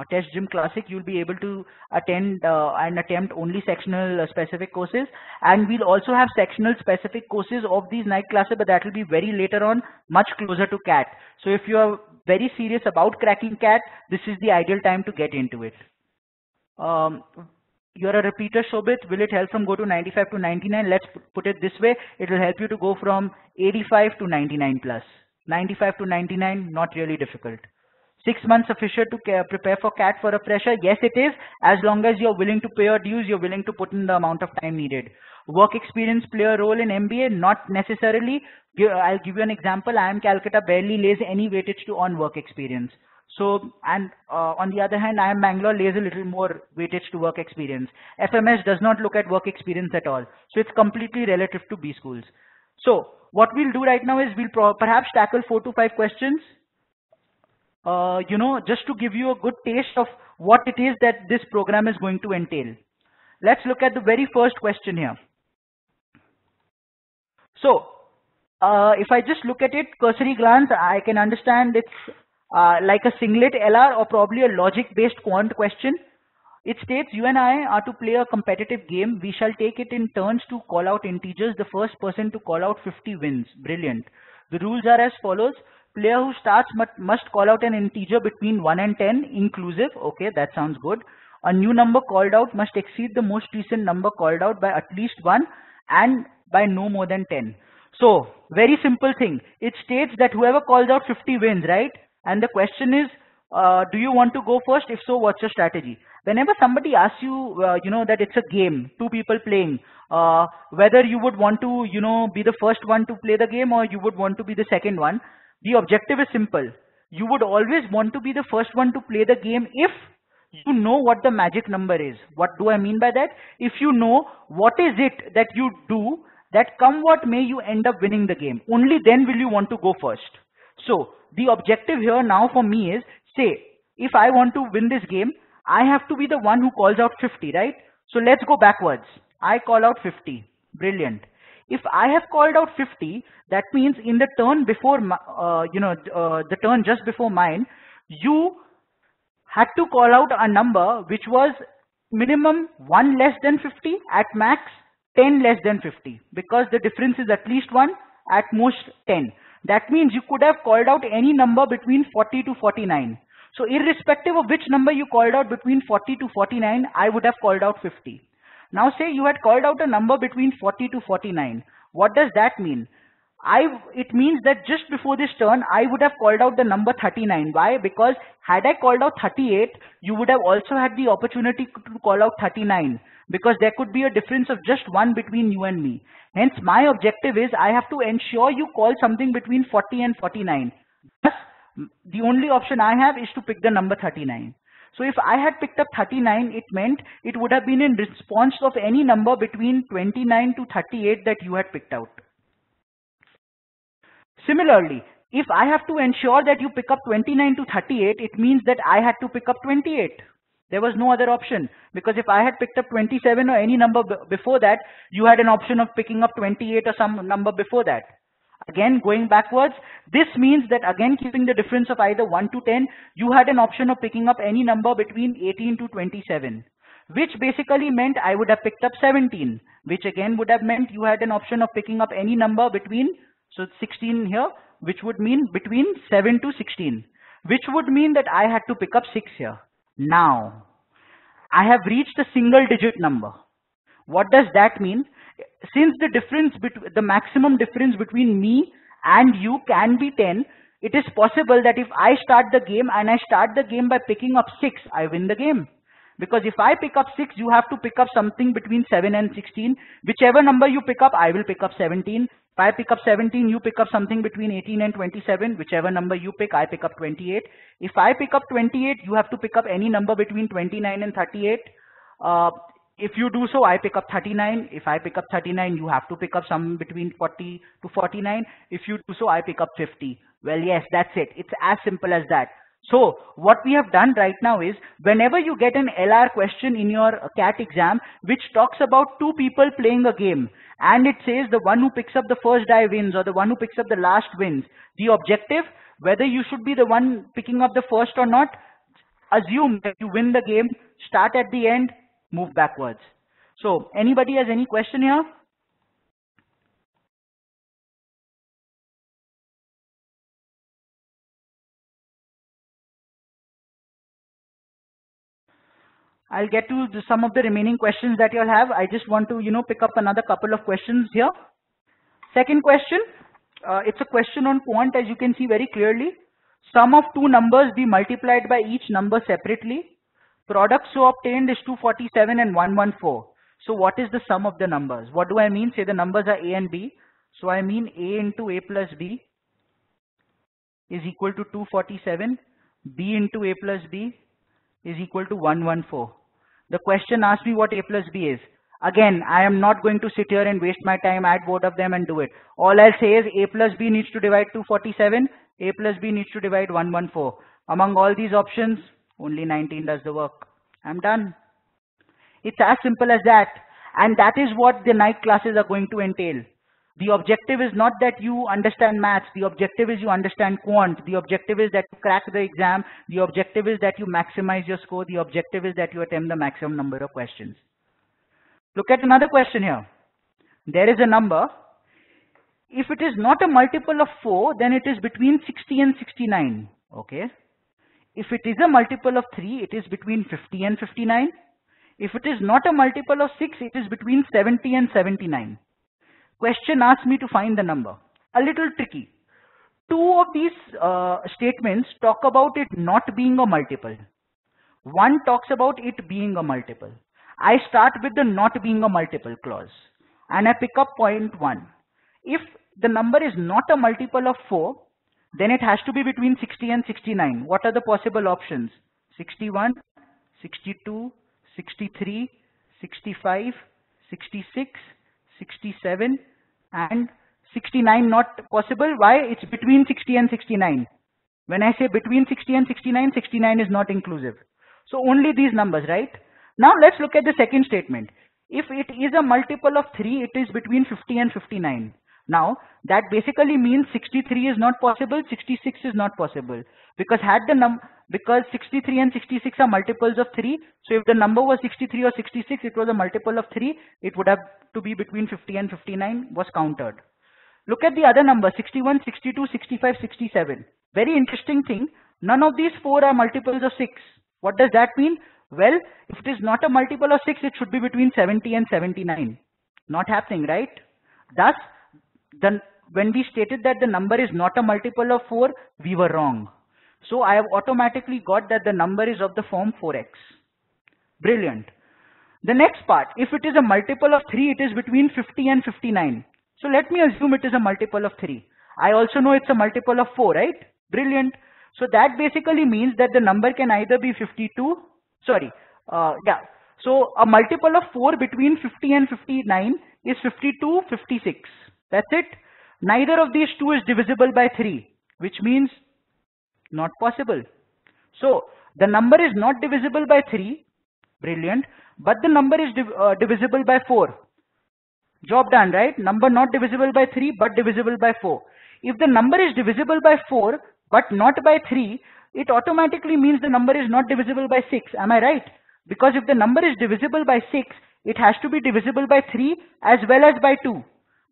Test Gym Classic, you'll be able to attend and attempt only sectional specific courses. And we'll also have sectional specific courses of these night classes, but that will be very later on, much closer to CAT. So if you are very serious about cracking CAT, this is the ideal time to get into it. You're a repeater, Shobit. Will it help from go to 95 to 99? Let's put it this way. It will help you to go from 85 to 99 plus. 95 to 99, not really difficult. 6 months sufficient to prepare for CAT for a fresher? Yes, it is. As long as you're willing to pay your dues, you're willing to put in the amount of time needed. Work experience play a role in MBA? Not necessarily. I'll give you an example. IIM Calcutta barely lays any weightage on work experience. So, and on the other hand, IIM Bangalore lays a little more weightage to work experience. FMS does not look at work experience at all. So it's completely relative to B schools. So what we'll do right now is we'll perhaps tackle 4 to 5 questions, just to give you a good taste of what it is that this program is going to entail. Let's look at the very first question here. So if I just look at it, cursory glance, I can understand it's like a singlet LR or probably a logic-based quant question. It states, you and I are to play a competitive game. We shall take it in turns to call out integers. The first person to call out 50 wins. Brilliant. The rules are as follows. Player who starts must call out an integer between 1 and 10 inclusive. Okay, that sounds good. A new number called out must exceed the most recent number called out by at least 1 and by no more than 10. So, very simple thing. It states that whoever calls out 50 wins, right? And the question is, do you want to go first? If so, what's your strategy? Whenever somebody asks you, that it's a game, 2 people playing, whether you would want to, be the first one to play the game or you would want to be the second one. The objective is simple. You would always want to be the first one to play the game if you know what the magic number is. What do I mean by that? If you know what is it that you do that come what may you end up winning the game, only then will you want to go first. So the objective here now for me is, say, if I want to win this game, I have to be the one who calls out 50, right? So let's go backwards. I call out 50. Brilliant. If I have called out 50, that means in the turn before, the turn just before mine, you had to call out a number which was minimum 1 less than 50, at max 10 less than 50, because the difference is at least 1, at most 10. That means you could have called out any number between 40 to 49. So irrespective of which number you called out between 40 to 49, I would have called out 50. Now say you had called out a number between 40 to 49. What does that mean? It means that just before this turn, I would have called out the number 39. Why? Because had I called out 38, you would have also had the opportunity to call out 39, because there could be a difference of just 1 between you and me. Hence, my objective is I have to ensure you call something between 40 and 49. Thus, the only option I have is to pick the number 39. So if I had picked up 39, it meant it would have been in response of any number between 29 to 38 that you had picked out. Similarly, if I have to ensure that you pick up 29 to 38, it means that I had to pick up 28. There was no other option, because if I had picked up 27 or any number before that, you had an option of picking up 28 or some number before that. Again, going backwards, this means that again keeping the difference of either 1 to 10, you had an option of picking up any number between 18 to 27, which basically meant I would have picked up 17, which again would have meant you had an option of picking up any number between, so 16 here, which would mean between 7 to 16, which would mean that I had to pick up 6 here. Now, I have reached a single digit number. What does that mean? Since the maximum difference between me and you can be 10, it is possible that if I start the game and I start the game by picking up 6, I win the game. Because if I pick up 6, you have to pick up something between 7 and 16. Whichever number you pick up, I will pick up 17. If I pick up 17, you pick up something between 18 and 27. Whichever number you pick, I pick up 28. If I pick up 28, you have to pick up any number between 29 and 38. If you do so, I pick up 39. If I pick up 39, you have to pick up some between 40 to 49. If you do so, I pick up 50. Well, yes, that's it. It's as simple as that. So what we have done right now is, whenever you get an LR question in your CAT exam which talks about two people playing a game and it says the one who picks up the first die wins or the one who picks up the last wins, the objective, whether you should be the one picking up the first or not, assume that you win the game, start at the end, move backwards. So anybody has any question here? I'll get to some of the remaining questions that you'll have. I just want to, pick up another couple of questions here. Second question, it's a question on quant, as you can see very clearly. Sum of two numbers be multiplied by each number separately. Product so obtained is 247 and 114. So what is the sum of the numbers? What do I mean? Say the numbers are A and B. So I mean A into A plus B is equal to 247. B into A plus B is equal to 114. The question asks me what A plus B is. Again, I am not going to sit here and waste my time, add both of them and do it. All I'll say is A plus B needs to divide 247, A plus B needs to divide 114. Among all these options, only 19 does the work. I'm done. It's as simple as that. And that is what the night classes are going to entail. The objective is not that you understand maths. The objective is you understand quant. The objective is that you crack the exam. The objective is that you maximize your score. The objective is that you attempt the maximum number of questions. Look at another question here. There is a number. If it is not a multiple of 4, then it is between 60 and 69. Okay. If it is a multiple of 3, it is between 50 and 59. If it is not a multiple of 6, it is between 70 and 79. Question asks me to find the number. A little tricky. Two of these statements talk about it not being a multiple. One talks about it being a multiple. I start with the not being a multiple clause. and I pick up 0.1. If the number is not a multiple of 4, then it has to be between 60 and 69. What are the possible options? 61, 62, 63, 65, 66, 67, and 69 not possible. Why? It's between 60 and 69. When I say between 60 and 69, 69 is not inclusive. So only these numbers, right? Now let's look at the second statement. If it is a multiple of 3, it is between 50 and 59. Now that basically means 63 is not possible, 66 is not possible, because because 63 and 66 are multiples of 3. So if the number was 63 or 66, it was a multiple of 3, it would have to be between 50 and 59, was countered. Look at the other number, 61, 62, 65, 67. Very interesting thing. None of these 4 are multiples of 6. What does that mean? Well, if it is not a multiple of 6, it should be between 70 and 79. Not happening, right? Thus, when we stated that the number is not a multiple of 4, we were wrong. So I have automatically got that the number is of the form 4x. Brilliant. The next part, if it is a multiple of 3, it is between 50 and 59. So let me assume it is a multiple of 3. I also know it's a multiple of 4, right? Brilliant. So that basically means that the number can either be 52, So a multiple of 4 between 50 and 59 is 52, 56. That's it. Neither of these two is divisible by 3, which means not possible. So the number is not divisible by 3. Brilliant. But the number is divisible by 4. Job done, right? Number not divisible by 3 but divisible by 4. If the number is divisible by 4 but not by 3, it automatically means the number is not divisible by 6. Am I right? Because if the number is divisible by 6, it has to be divisible by 3 as well as by 2.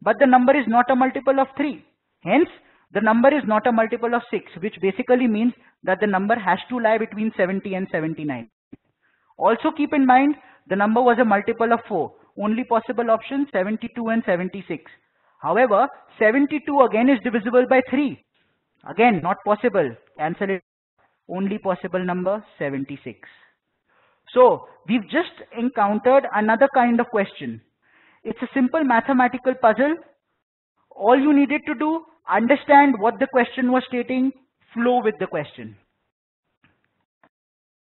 But the number is not a multiple of 3. Hence, the number is not a multiple of 6, which basically means that the number has to lie between 70 and 79. Also keep in mind, the number was a multiple of 4. Only possible options 72 and 76. However, 72 again is divisible by 3. Again, not possible. Cancel it. Only possible number 76. So, we've just encountered another kind of question. It's a simple mathematical puzzle. All you needed to do, understand what the question was stating, flow with the question.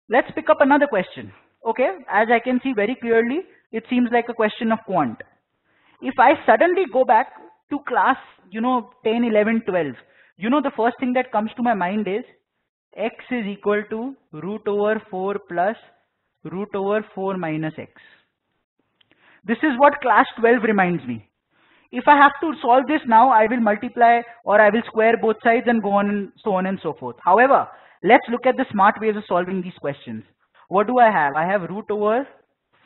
Let's pick up another question. Okay, as I can see very clearly, it seems like a question of quant. If I suddenly go back to class, 10, 11, 12, the first thing that comes to my mind is x is equal to root over 4 plus root over 4 minus x. This is what class 12 reminds me. If I have to solve this now, I will multiply or I will square both sides and go on and so on and so forth. However, let's look at the smart ways of solving these questions. What do I have? I have root over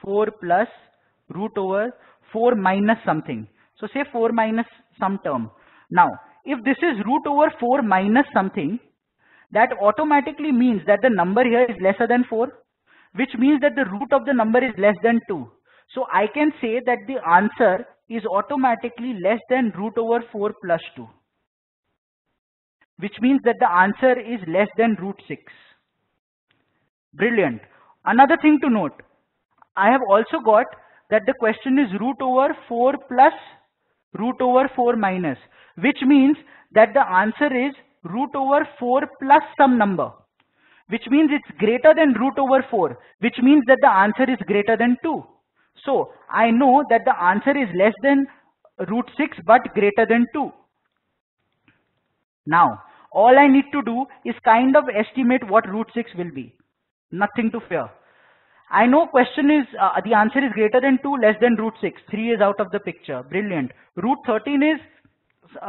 4 plus root over 4 minus something. So say 4 minus some term. Now, if this is root over 4 minus something, that automatically means that the number here is lesser than 4, which means that the root of the number is less than 2. So I can say that the answer is automatically less than root over 4 plus 2, which means that the answer is less than root 6. Brilliant. Another thing to note, I have also got that the question is root over 4 plus root over 4 minus, which means that the answer is root over 4 plus some number, which means it's greater than root over 4, which means that the answer is greater than 2. So I know that the answer is less than root 6 but greater than 2. Now, all I need to do is kind of estimate what root 6 will be. Nothing to fear. I know question is, the answer is greater than 2, less than root 6. 3 is out of the picture. Brilliant. Root 13 is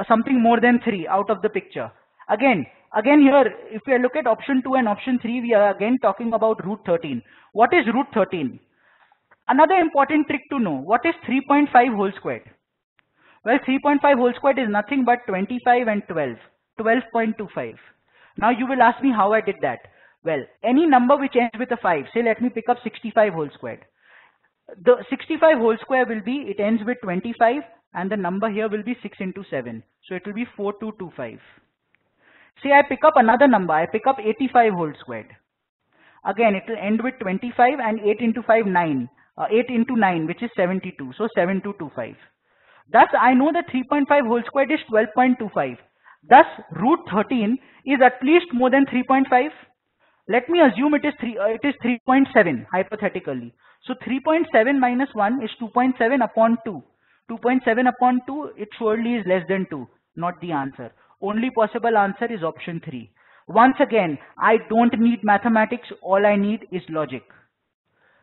something more than 3, out of the picture. Again here, if we look at option 2 and option 3, we are again talking about root 13. What is root 13? Another important trick to know. What is 3.5 whole squared? Well, 3.5 whole squared is nothing but 25 and 12. 12.25. Now you will ask me how I did that. Well, any number which ends with a 5, say let me pick up 65 whole squared. The 65 whole square will be, it ends with 25 and the number here will be 6 into 7. So it will be 4225. Say I pick up another number, I pick up 85 whole squared. Again, it will end with 25 and 8 into 5, 9. 8 into 9, which is 72. So 7225. Thus, I know that 3.5 whole squared is 12.25. Thus, root 13 is at least more than 3.5. Let me assume it is 3.7 hypothetically. So 3.7 minus 1 is 2.7 upon 2. 2.7 upon 2, it surely is less than 2. Not the answer. Only possible answer is option 3. Once again, I don't need mathematics. All I need is logic.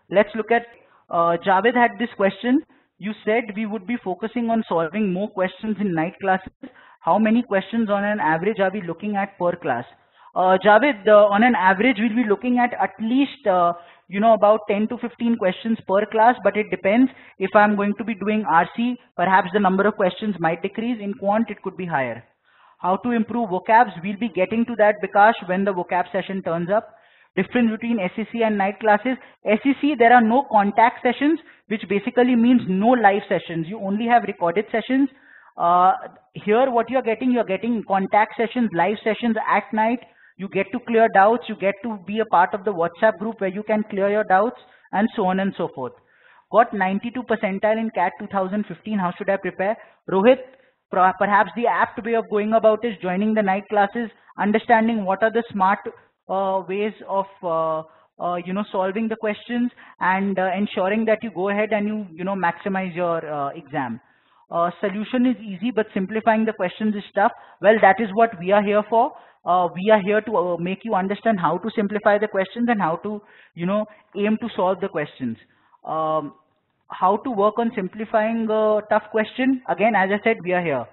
Let's look at Javed had this question. You said we would be focusing on solving more questions in night classes. How many questions on an average are we looking at per class? Javed, on an average, we'll be looking at least, about 10 to 15 questions per class, but it depends. If I'm going to be doing RC, perhaps the number of questions might decrease. In quant, it could be higher. How to improve vocabs? We'll be getting to that, Bikash, when the vocab session turns up. Difference between SEC and night classes. SEC, there are no contact sessions, which basically means no live sessions. You only have recorded sessions. Here, what you're getting contact sessions, live sessions at night. You get to clear doubts. You get to be a part of the WhatsApp group where you can clear your doubts, and so on and so forth. Got 92 percentile in CAT 2015. How should I prepare? Rohit, perhaps the apt way of going about is joining the night classes, understanding what are the smart ways of solving the questions, and ensuring that you go ahead and you maximize your exam. Solution is easy, but simplifying the questions is tough. Well, that is what we are here for. We are here to make you understand how to simplify the questions and how to aim to solve the questions. How to work on simplifying a tough question? Again, as I said, we are here.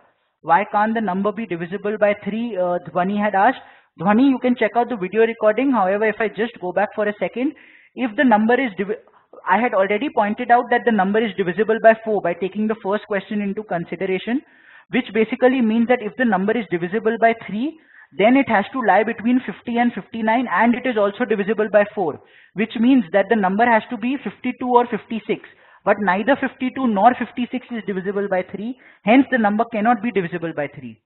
Why can't the number be divisible by 3? Dhwani had asked. Dhwani, you can check out the video recording. However, if I just go back for a second, if the number is I had already pointed out that the number is divisible by 4 by taking the first question into consideration, which basically means that if the number is divisible by 3, then it has to lie between 50 and 59, and it is also divisible by 4, which means that the number has to be 52 or 56. But neither 52 nor 56 is divisible by 3. Hence, the number cannot be divisible by 3.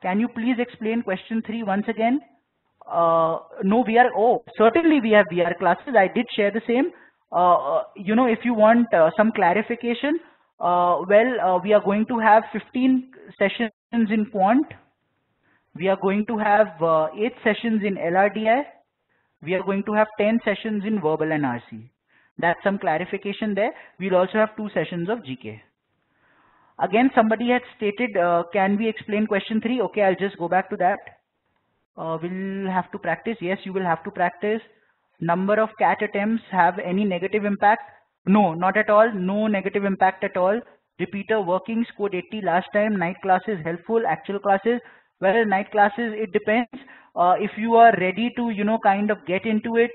Can you please explain question 3 once again? No, certainly we have VR classes. I did share the same. If you want some clarification, we are going to have 15 sessions in quant. We are going to have 8 sessions in LRDI. We are going to have 10 sessions in verbal and RC. That's some clarification there. We'll also have 2 sessions of GK. Again, somebody had stated, can we explain question 3? Okay, I'll just go back to that. We'll have to practice. Yes, you will have to practice. Number of CAT attempts have any negative impact? No, not at all. No negative impact at all. Repeater working, scored 80 last time. Night classes helpful. Actual classes, well, night classes, it depends. If you are ready to, kind of get into it,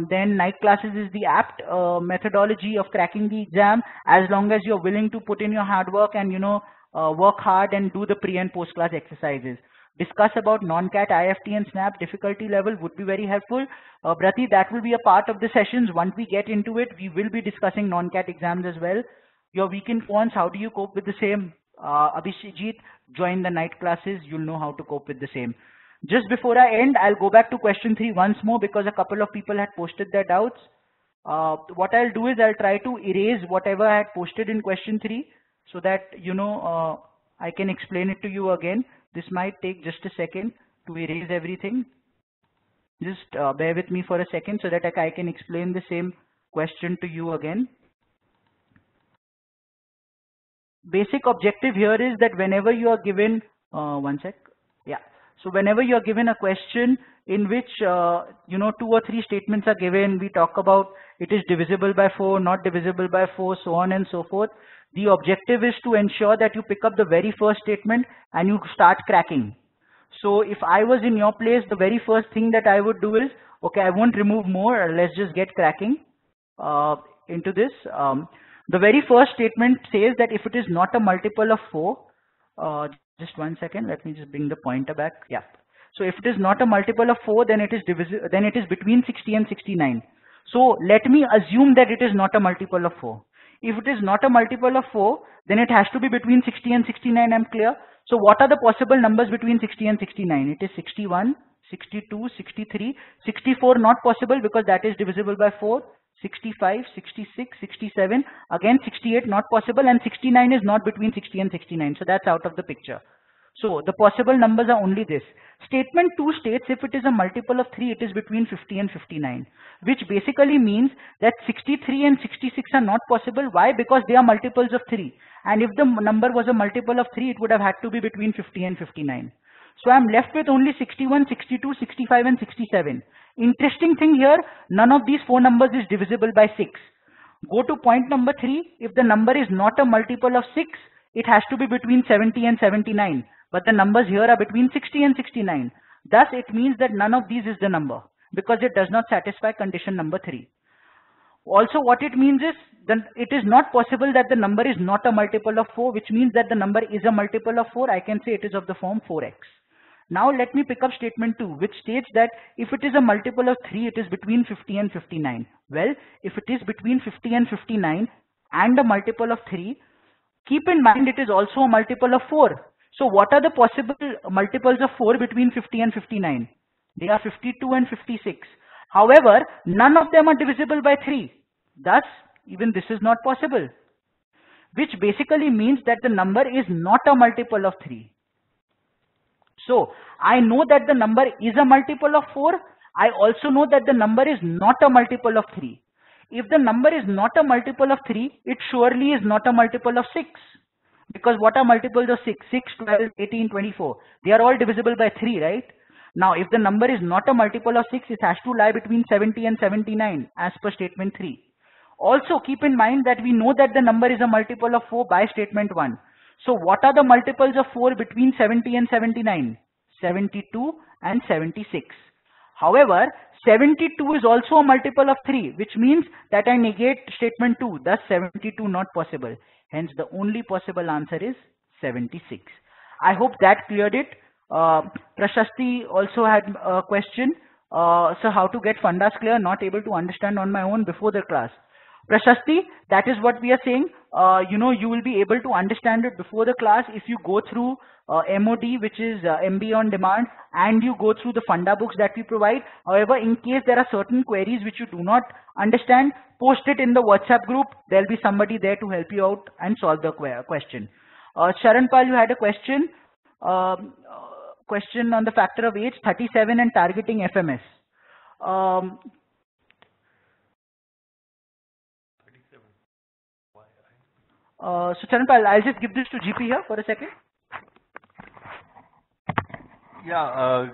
then night classes is the apt methodology of cracking the exam, as long as you're willing to put in your hard work and, work hard and do the pre and post class exercises. Discuss about non-CAT, IFT and SNAP difficulty level would be very helpful. Brati, that will be a part of the sessions. Once we get into it, we will be discussing non-CAT exams as well. Your weekend quants, how do you cope with the same? Abhishek, join the night classes. You'll know how to cope with the same. Just before I end, I'll go back to question 3 once more because a couple of people had posted their doubts. What I'll do is I'll try to erase whatever I had posted in question 3 so that, I can explain it to you again. This might take just a second to erase everything. Just bear with me for a second so that I can explain the same question to you again. Basic objective here is that whenever you are given, one sec. Yeah. So whenever you are given a question in which, 2 or 3 statements are given, we talk about it is divisible by 4, not divisible by 4, so on and so forth. The objective is to ensure that you pick up the very first statement and you start cracking. So if I was in your place, the very first thing that I would do is, okay, I won't remove more, let's just get cracking into this. The very first statement says that if it is not a multiple of 4, just one second, let me just bring the pointer back. Yeah. So if it is not a multiple of 4, then it is between 60 and 69. So let me assume that it is not a multiple of 4. If it is not a multiple of 4, then it has to be between 60 and 69. I'm clear. So what are the possible numbers between 60 and 69? It is 61, 62, 63, 64 not possible because that is divisible by 4. 65, 66, 67, again 68 not possible, and 69 is not between 60 and 69, so that's out of the picture. So the possible numbers are only this. Statement 2 states if it is a multiple of 3, it is between 50 and 59, which basically means that 63 and 66 are not possible. Why? Because they are multiples of 3. And if the number was a multiple of 3, it would have had to be between 50 and 59. So I'm left with only 61, 62, 65 and 67. Interesting thing here, none of these 4 numbers is divisible by 6. Go to point number 3. If the number is not a multiple of 6, it has to be between 70 and 79. But the numbers here are between 60 and 69. Thus, it means that none of these is the number, because it does not satisfy condition number 3. Also, what it means is that it is not possible that the number is not a multiple of 4, which means that the number is a multiple of 4. I can say it is of the form 4x. Now let me pick up statement 2, which states that if it is a multiple of 3, it is between 50 and 59. Well, if it is between 50 and 59 and a multiple of 3, keep in mind it is also a multiple of 4. So what are the possible multiples of 4 between 50 and 59? They are 52 and 56. However, none of them are divisible by 3. Thus, even this is not possible, which basically means that the number is not a multiple of 3. So, I know that the number is a multiple of 4. I also know that the number is not a multiple of 3. If the number is not a multiple of 3, it surely is not a multiple of 6. Because what are multiples of 6? 6, 12, 18, 24. They are all divisible by 3, right? Now, if the number is not a multiple of 6, it has to lie between 70 and 79 as per statement 3. Also, keep in mind that we know that the number is a multiple of 4 by statement 1. So, what are the multiples of 4 between 70 and 79? 72 and 76. However, 72 is also a multiple of 3, which means that I negate statement 2, thus 72 not possible. Hence, the only possible answer is 76. I hope that cleared it. Prashasti also had a question. So how to get fundas clear, not able to understand on my own before the class. Prashasti, that is what we are saying. You will be able to understand it before the class if you go through MOD, which is MBA on demand, and you go through the funda books that we provide. However, in case there are certain queries which you do not understand, post it in the WhatsApp group. There will be somebody there to help you out and solve the question. Sharanpal, you had a question. Question on the factor of age, 37 and targeting FMS. So Charanpal, I'll just give this to GP here for a second. Yeah,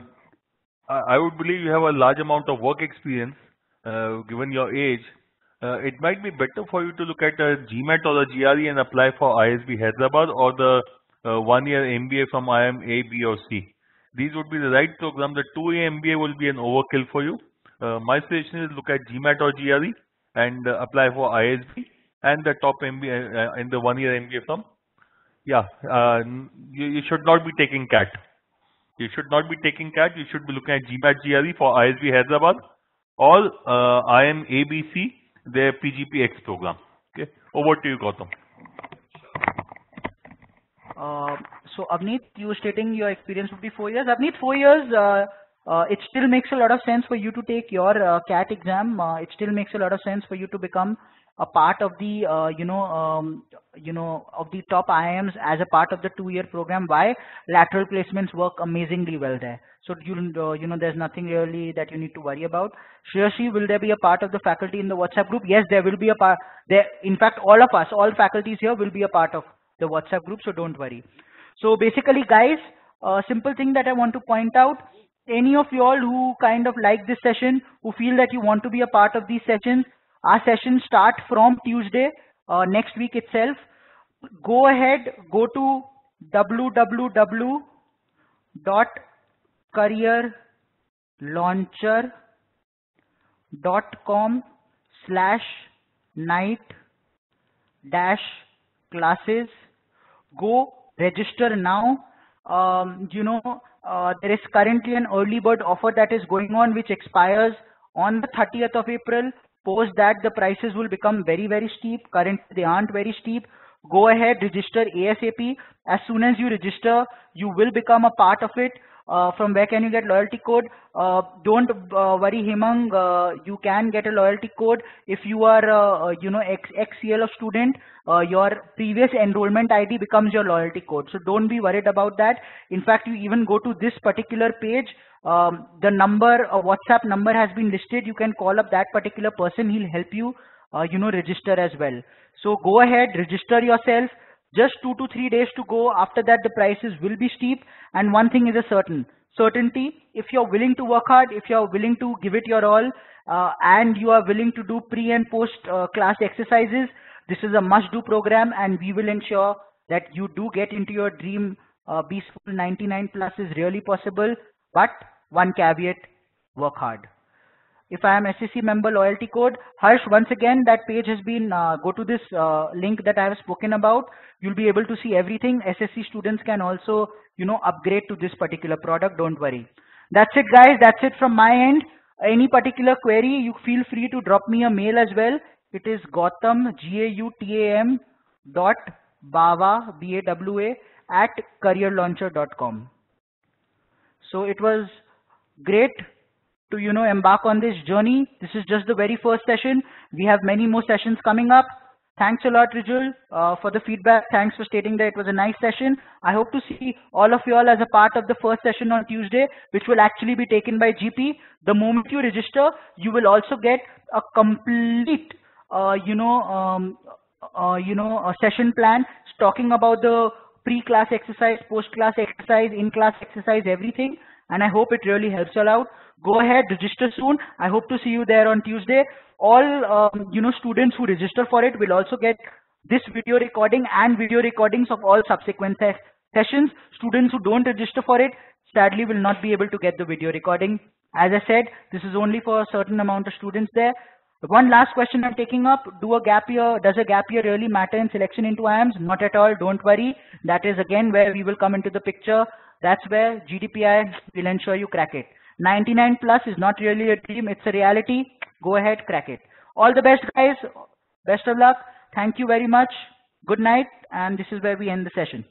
I would believe you have a large amount of work experience, given your age. It might be better for you to look at a GMAT or the GRE and apply for ISB Hyderabad or the 1-year MBA from IIM A, B or C. These would be the right program. The 2A MBA will be an overkill for you. My suggestion is look at GMAT or GRE and apply for ISB and the top MBA in the 1-year MBA from. Yeah, you should not be taking CAT. You should not be taking CAT. You should be looking at GMAT GRE for ISB Hyderabad or IIM ABC, their PGPX program. Okay, over to you, Gautam. So Avneet, you were stating your experience would be 4 years. Avneet, 4 years, it still makes a lot of sense for you to take your CAT exam. It still makes a lot of sense for you to become a part of the, of the top IIMs as a part of the 2-year program. Why? Lateral placements work amazingly well there. So there's nothing really that you need to worry about. Shreyashi, will there be a part of the faculty in the WhatsApp group? Yes, there will be a part. There, in fact, all of us, all faculties here will be a part of the WhatsApp group. So don't worry. So basically, guys, simple thing that I want to point out. Any of you all who kind of like this session, who feel that you want to be a part of these sessions, our sessions start from Tuesday, next week itself. Go ahead, go to www.careerlauncher.com/night-classes. Go register now. There is currently an early bird offer that is going on, which expires on the 30th of April. Post that, the prices will become very, very steep. Currently, they aren't very steep. Go ahead, register ASAP. As soon as you register, you will become a part of it. from where can you get loyalty code? Don't worry, Hemang. You can get a loyalty code if you are, ex-CL student. Your previous enrollment ID becomes your loyalty code. So don't be worried about that. In fact, you even go to this particular page. The number, a WhatsApp number has been listed. You can call up that particular person. He'll help you, register as well. So go ahead, register yourself. Just 2 to 3 days to go. After that, the prices will be steep. And one thing is a certainty. If you're willing to work hard, if you're willing to give it your all, and you are willing to do pre and post class exercises, this is a must-do program, and we will ensure that you do get into your dream. B School 99 plus is really possible, but one caveat: work hard. If I am SSC member loyalty code, Harsh, once again, that page has been, go to this link that I have spoken about. You'll be able to see everything. SSC students can also, upgrade to this particular product. Don't worry. That's it, guys. That's it from my end. Any particular query, you feel free to drop me a mail as well. It is Gautam, Gautam .bawa, BAWA, at careerlauncher.com. So it was great to, embark on this journey. This is just the very first session. We have many more sessions coming up. Thanks a lot, Rijul, for the feedback. Thanks for stating that it was a nice session. I hope to see all of you all as a part of the first session on Tuesday, which will actually be taken by GP. The moment you register, you will also get a complete, a session plan talking about the pre-class exercise, post-class exercise, in-class exercise, everything. And I hope it really helps you out. Go ahead, register soon. I hope to see you there on Tuesday. All, students who register for it will also get this video recording and video recordings of all subsequent sessions. Students who don't register for it, sadly, will not be able to get the video recording. As I said, this is only for a certain amount of students there. One last question I'm taking up. Does a gap year really matter in selection into IIMs? Not at all. Don't worry. That is again where we will come into the picture. That's where GDPI will ensure you crack it. 99 plus is not really a dream. It's a reality. Go ahead, crack it. All the best, guys. Best of luck. Thank you very much. Good night. And this is where we end the session.